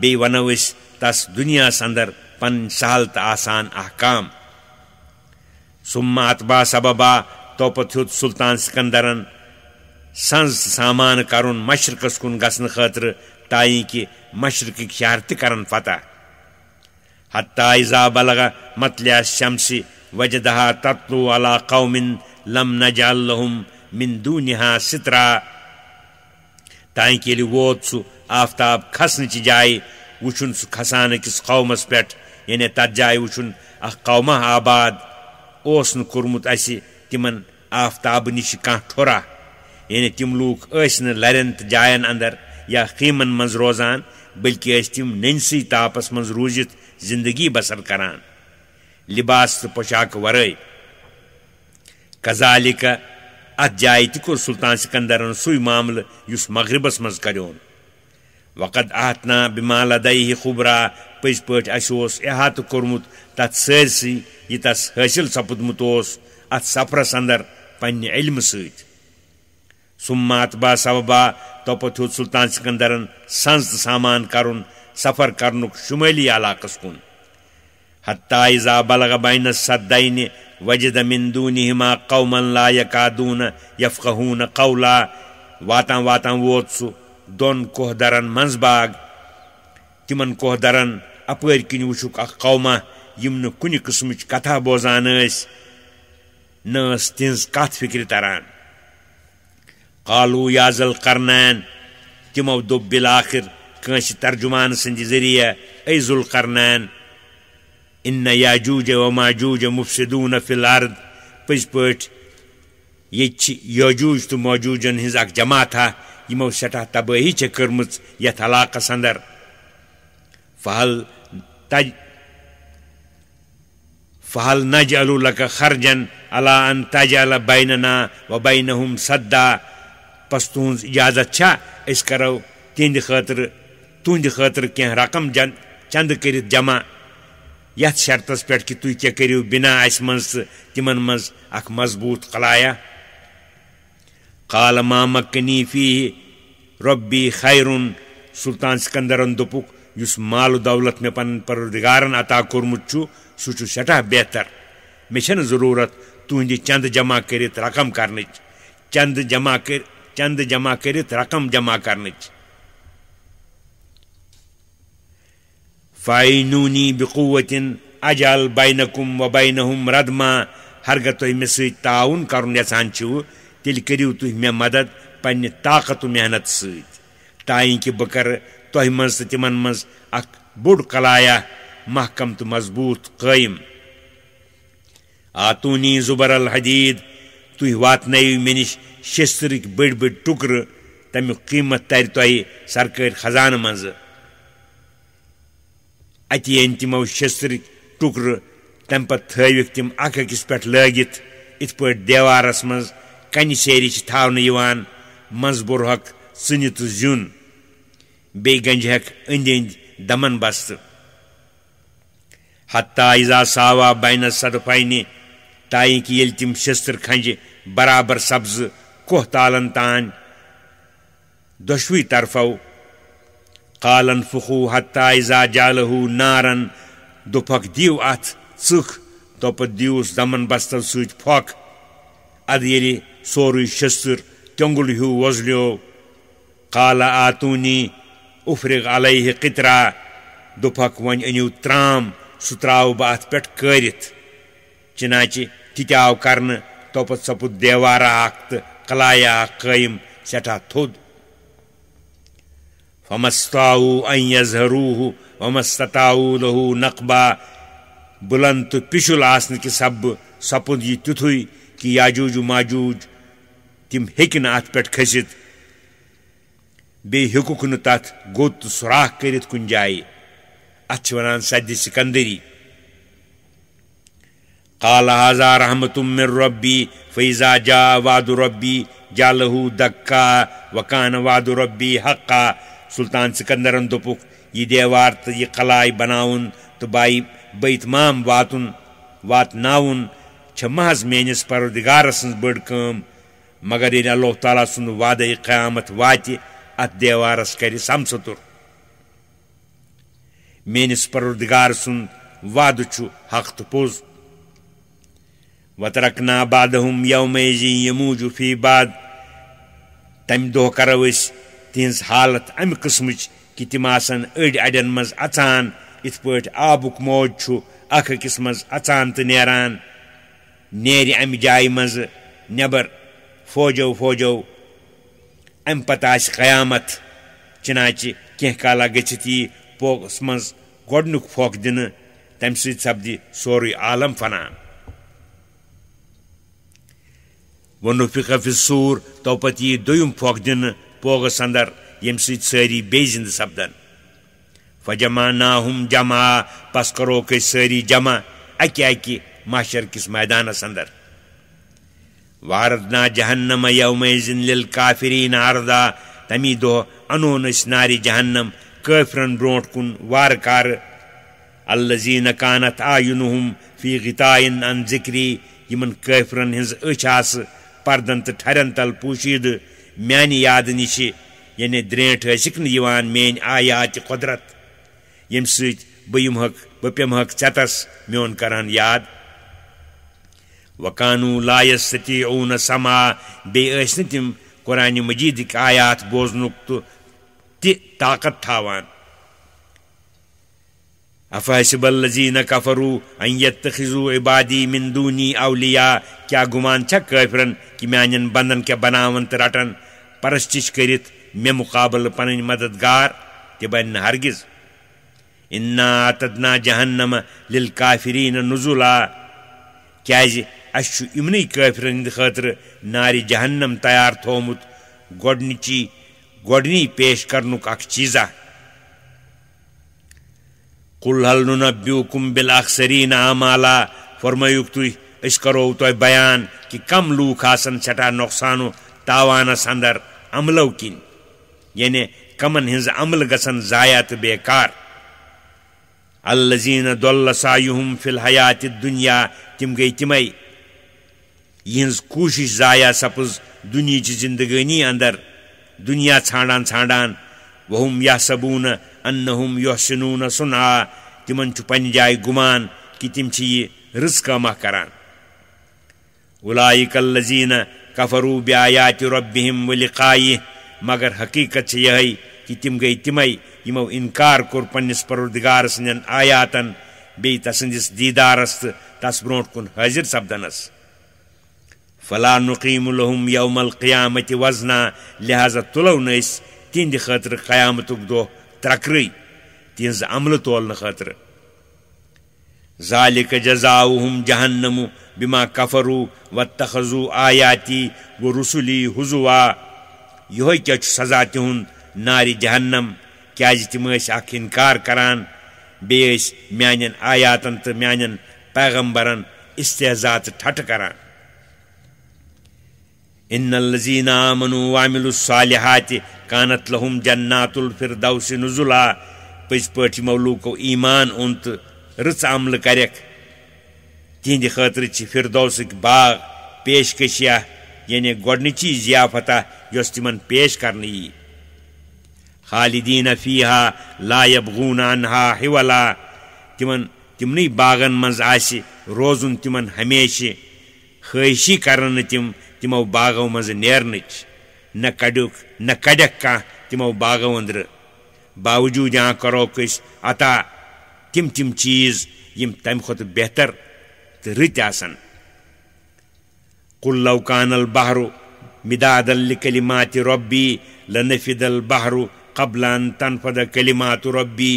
بیٚیہِ ونو أسۍ تس دُنیاہس اندر پنٕنۍ سہل تہٕ آسان احکام ثم اتبع سببا توپت ہیوٚت سلطان سکندرن سنٛز سامان کرُن مشرقس کُن گژھنہٕ خٲطرٕ تائیں کہ مشرقٕکۍ شہر تہِ کرن فتح حتیٰ اذا بلغ مطلع الشمس وجدہا تطلع على قوم لم نجعل لهم من دونها سترا تائیں کہ ییٚلہِ ووت سُہ آفتاب کھسنٕچہِ جایہِ وٕچھُن سُہ کھسان أکِس قومس پٮ۪ٹھ یعنی تتھ جایہِ وٕچھُن اکھ قوما آباد اوس نہٕ کوٚرمُت اسہِ تِمن آفتابہٕ نِشہِ کانٛہہ ٹھُرا یعنی تِم لوٗکھ ٲسۍ نہٕ لرٮ۪ن تہٕ جاین اندر یا خیٖمن منٛز روزان بلکہِ ٲسۍ تِم نٔنۍسٕے تاپس منٛز روٗزِتھ زندگی بسر کران لباس تہٕ پوشاکہٕ ورٲے کذالِکہ اتھ جایہِ تہِ کوٚر سلطان سکندرن سُے معاملہٕ یُس مغربس منٛز کریون وقد احتنا بما لدیہ خبرا پٔزۍ پٲٹھۍ اسہِ اوس احاطہٕ کوٚرمُت تتھ سٲرسٕے یہِ تس حٲصِل سپُدمُت اوس اتھ سفرس اندر پننہِ علمہٕ سۭتۍ ثم اتبع سببا توپت ہیوٚت سلطان سکندرن سنٛز تہٕ سامان کرُن سفر کرنُک شُمٲلی علاقس کُن حتیٰ اذا بلغ بین السدین وجد من دونہما قوما لا یکادون یفقہون قولا واتان واتان ووت سُہ دۄن کوہدرن منٛز باغ تِمن کوہدرن اپٲرۍ کِنۍ وٕچھُکھ اکھ قوما یِم نہٕ کُنہِ قٕسمٕچ کتھا بوزان ٲسۍ نہ ٲس تِہنٛز کتھ فکرِ تران قالو یا ذا القرنین تِمو دوٚپ بالآخر کٲنٛسہِ ترجمان سٕنٛدِ ذٔریعہٕ اے ذوالقرنین ان یاجوج و ماجوج مفسدون فی الارض پٔزۍ پٲٹھۍ ییٚتہِ چھِ یاجوج تہٕ ماجوجن ہٕنٛز اکھ جماعتھا یِمو سٮ۪ٹھاہ تبٲہی چھےٚ کٔرمٕژ یتھ علاقس اندر فہل نجعل لک خرجن علی ان تجعل بیننا و بینہم سدا پس تُہنٛز اجازت چھا أسۍ کرو تُہنٛدِ خٲطرٕ کینٛہہ رقم چندٕ کٔرِتھ جمع یتھ شرطس پٮ۪ٹھ کہ تُہۍ کیٛاہ کٔرِو بنا اسہِ منٛز تہٕ تِمن منٛز اکھ مضبوٗط قلایہ قال ما مکنی فیہ ربی خیرن سلطان سکندرن دوٚپُکھ یس مال و دولت میں پن پروردگارن عطا کورمت سہ سٹھا بہتر مے چھنہ ضرورت تہند چند جمع کرت رقم کرنچ چند جمع کرت رقم جمع کرنچ فاینونی بقوت اجعل بینکم و بینہم ردما ہرگہ تہ مے سۭتۍ تعاون کرن یژھان چھو تیل کریو تُہۍ مے مدد پننہ طاقت و محنت سۭتۍ تاکہ کہ بہ کر تۄہہِ منٛز تہٕ تِمن منٛز اکھ بوٚڑ کلایا محکم تہٕ مضبوط قٲیِم آتونی زبر الحدید تُہۍ واتنٲیِو مےٚ نِش شسترٕکۍ بٔڑۍ بٔڑۍ ٹُکرٕ تمیُک قیٖمت ترِ تۄہہِ سرکٲرۍ خزانہٕ منٛزٕ اتہِ یِن تِمو شسترٕکۍ ٹُکرٕ تمہِ پتہٕ تھٲوِکھ تِم اکھ أکِس پٮ۪ٹھ لٲگِتھ یِتھ پٲٹھۍ دیوارس منٛز کنہِ سیرِ چھِ تھاونہٕ یِوان منٛزٕ برہکھ ژٕنہِ تہٕ زیُن بیٚیہِ گنجہکھ أنٛدۍ أنٛدۍ دمن بستہٕ حتیٰ اذا ساوا بین الصدفین تاکہ ییٚلہِ تِم شستر کھنجہِ برابر سبزٕ کوہ تالن تان دۄشوٕے طرفو قال انفخوا حتیٰ اذا جعلہ نارن دوٚپکھ دِیِو اتھ ژٕکھ توٚپتہٕ دِیوٗس دمن بستو سۭتۍ پھۄکھ ادٕ ییٚلہِ سورُے شستر تیوٚنگُل ہیوٗ وۄزلیو قال آتونی افرغ علیہ قطرا دوٚپکھ وۄنۍ أنِو ترام سُہ تراو بہٕ اتھ پٮ۪ٹھ کٲرِتھ چنانچہ تہِ آو کرنہٕ توٚپتہٕ سپُد دیوارا اکھ تہٕ کلایا اکھ قٲیِم سٮ۪ٹھاہ تھوٚد فما استطاعوا ان یظہروہ وما استطاعوا لہ نقبا بلند تہٕ پِشُل آسنہٕ کہِ سببہٕ سپُد یہِ تیُتھُے کہ یاجوج و ماجوج تِم ہیٚکہِ نہٕ اتھ پٮ۪ٹھ کھٔسِتھ بیٚیہِ ہیوٚکُکھ نہٕ تتھ گوٚد تہٕ سوراخ کٔرِتھ کُنہِ جایہِ اتھ چھِ ونان سدِ سکندری قال هذا رحمة من ربی فإذا جاء وعد ربی جعلہ دکا وکان وعد ربی حقا سلطان سکندرن دوٚپُکھ یہِ دیوار تہٕ یہِ قلعہ بناوُن تہٕ بیت مام واتناوُن چھےٚ محض میٲنِس پروردگارس سٕنٛز بٔڑ کٲم مگر ییٚلہِ اللہ تعالیٰ سُنٛد وعدے قیامت واتہِ اتھ دیوارس کرِ سمسُتر میٲنِس پروردگار سُنٛد وعدٕ چھُ حق تہٕ پوٚز وترکنا بعدہم یومئذ یموج فی بعد تمہِ دۄہ کرو أسۍ تِہنٛز حالت امہِ قٕسمٕچ کہ تِم آسن أڑۍ اڑٮ۪ن منٛز اژان یِتھ پٲٹھۍ آبُک موج چھُ اکھ أکِس منٛز اژان تہٕ نیران نیرِ امہِ جایہِ منٛزٕ نٮ۪بر فوجو امہِ پتہٕ آسہِ قیامت چنانچہ کینٛہہ کالا گٔژھِتھ یی پوگس منٛز گۄڈنیُک پھۄکھ دِنہٕ تمہِ سۭتۍ سپدِ سورُے عالم فنا ونفخ فی الصور توپتہٕ یی دوٚیِم پھۄکھ دِنہٕ پوگس اندر ییٚمہِ سۭتۍ سٲری بیٚیہِ زِندٕ سپدن فجمعناہم جمع پس کروکھ أسۍ سٲری جمع اکہِ محشر کِس میدانس اندر وعرضنا جہنم یومئذ للکافرین عرضا تمی دۄہ انون أسۍ نارِ جہنم کٲفرن برونٛٹھ کُن وارٕ کارٕ الذین کانت اعینہم فی غطاء عن ذکری یمن کٲفرن ہٕنٛز أچھ آسہٕ پردن تہٕ ٹھرٮ۪ن تل پوٗشیٖدٕ میانہِ یادٕ نِشہِ یعنی درٛینٛٹھ ٲسِکھ نہٕ یِوان میٲنۍ آیاتِ قۄدرت ییٚمہِ سۭتۍ بہٕ پیٚمہکھ ژٮ۪تس میون کرہن یاد وکانو لا یستطیعون سماع بیٚیہِ ٲسۍ نہٕ تِم قرآنِ مجیٖدٕکۍ آیات بوزنُک تہِ طاقت تھاوان افحسب الذین کفروا ان یتخذوا عبادی من دونی اولیاء کیا گمان چھا کٲفرن کہ میانٮ۪ن بندن کیا بناون تہٕ رٹن پرستش کٔرِتھ مےٚ مقابلہٕ پنٕنۍ مددگار تہِ بنہِ نہٕ ہرگز انا اعتدنا جہنم للکافرین نزلا کیازِ اسہِ چھُ یِمنٕے کٲفرن ہٕنٛدِ خٲطرٕ نارِ جہنم تیار تھومُت گۄڈنی پیش کرنُک اکھ چیٖزا قل هل ننبئکم بالاخسرین اعمالا فرمٲیُکھ تُہۍ أسۍ کرو تۄہہِ بیان کہ کم لوٗکھ آسن سٮ۪ٹھاہ نۄقصان و تاوانس اندر عملو کِنۍ یعنی کمن ہٕنٛز عملہٕ گژھن ضایع تہٕ بیکار الذین ضل سعیہم فی الحیات الدنیا تِم گٔیہِ تِمے یِہنٛز کوٗشش ضایع سپٕز دُنیہچہِ زندگٲنی اندر دُنیا ژھانڈان وہم یحسبون انہم یحسنون صنعا تمن چھ پنہ جائے گمان کہ تم چھ یہ رٕژ کٲمہ کران اولئک الذین کفروا بآیات ربہم ولقائہ مگر حقیقت چھ یہ کہ تم گئی تمے یمو انکار کور پنس پروردگار سندین آیاتن بی تسندس دیدارس تو تس برونٹ کن حاضر سپدنس فلا نقیم لهم یوم القیامت وزنا لہذا تلو نس تہند خاطر قیامتک دہ ترکرے تہذ عمل تولن خاطر ذالک جزاؤہم جہنم بما کفروا واتخذوا آیاتی ورسلی ہزوا یہ کیا سزا تہند نار جہنم کیاز تم اخ انکار کران بیس میانن آیاتن تو میانن پیغمبرن استہزاء ٹھٹ کران ان الذین آمنوا وعملوا الصالحات کانت لهم جنات الفردوس نزلا پز پٲٹھۍ یمو لوٗکو ایمان اوٚن تہٕ رٕژ عمل کریکھ تہندِ خٲطرٕ چھِ فردوسٕکۍ باغ پیشکشیہ یعنی گۄڈنِچی ضیافتہ یۄس تمن پیش کرنہٕ یی خالدین فیہا لا یبغون عنہا حولا تمنٕے باغن منٛز آسہِ روزُن تمن ہمیشہِ خٲہشی کرن نہٕ تم تمو باغو مز نیرنٕچ نہ کڑیکھ کانٛہہ تمو باغو أنٛدرٕ باوجوٗد کروکھ أسۍ عطا تم چیٖز یم تمہِ کھۄتہٕ بہتر تہٕ رٕتۍ آسن قل لو کان البحر مدادا لکلمات ربی لنفد البحر قبل ان تنفد کلمات ربی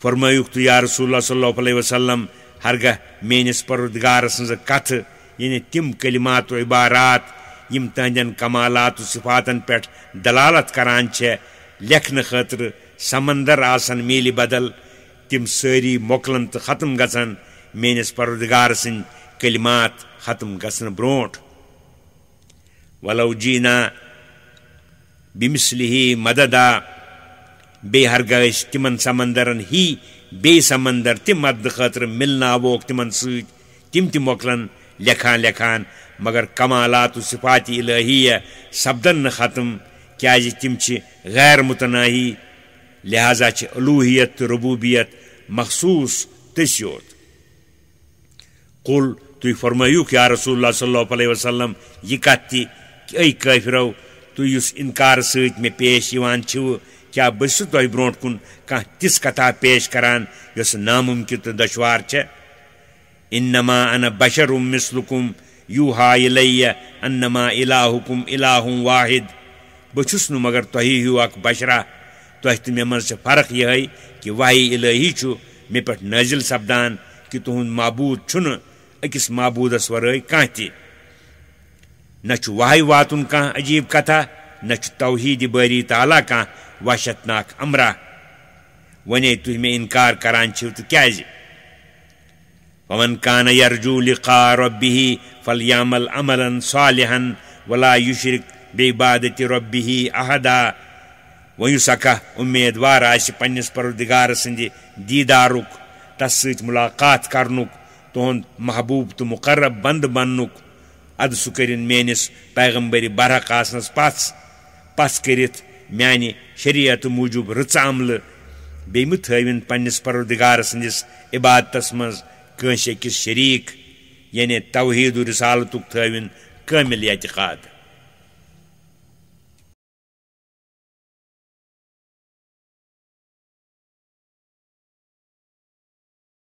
فرمٲیُکھ تُہۍ یا رسول اللہ صلی اللہ علیہ وسلم ہرگاہ میٲنِس پروردگار سٕنٛزٕ کتھٕ یعنی تم کلمات و عبارات یم تہندین کمالات و صفاتن پہ دلالت کران چھے لکھن خاطر سمندر آسن میل بدل تم ساری مۄکلن تو ختم گژھن میٲنِس پروردگار سٕنٛدۍ کلمات ختم گژھن برونٹ ولو جینا بمثلہ مددا بیٚیہِ ہرگاہ أسۍ تمن سمندرن ہی بیٚیہِ سمندر تہِ مدد خاطر ملناووکھ تمن سۭتۍ تم تہِ مۄکلن لکھان مگر کمالات و صفات الہیہ سپدن نہ ختم کیازِ تم چھ غیر متناہی لہذا چھ الوہیت تو ربوبیت مخصوص تٔسۍ یوت قل تُہۍ فرمٲیُکھ یا رسول اللہ صلی اللہ علیہ وسلم یہ کتھ تہِ کہ اے کٲفرو تُہۍ یُس انکار سۭتۍ مےٚ پیش یِوان چھِوٕ کیا بہٕ چھُس تۄہہِ برونٛٹھ کُن کانٛہہ تِژھ کتھا پیش کران یۄس ناممکن تہٕ دشوار چھےٚ انما انا بشر مثلکم یوحا الی انما الہکم الہ واحد بچھس نہ مگر تہی ہیو اک بشرا تہ تہ مے مز فرق یہ کہ وحی الہی چھ مے پہ نازل سپدان کہ تہند معبود چھن اکس معبودس ورائے کانٛہہ تہِ نہ چھ وحی واتن کانٛہہ عجیب کتھا نہ چھ توحید باری تعالیٰ کانٛہہ وحشتناک امرا ونے تُہۍ مے انکار کران چھِو تہٕ کیازِ ومن كان يرجو لقاء ربه فليعمل عملا صالحا ولا يشرك بعبادة ربه احدا ويس امیدوار آسہِ پننس پروردگار سٕنٛدِ دیدارُک تس سۭتۍ ملاقات کرنُک تہنٛد محبوب تو مقرب بند بننُک اد سُہ کٔرِنۍ میٲنِس پیغمبر برحق آسنس پس کٔرِتھ میانہِ شریعت موٗجوٗب رٕژ عملہٕ بیٚیہِ مہٕ تھٲوِن پننس پروردگار سٕنٛدِس عبادتس منٛز کٲنٛسہِ أکِس شریٖک یعنی توحید و رسالتُک تھٲوِن کٲمِل اعتقاد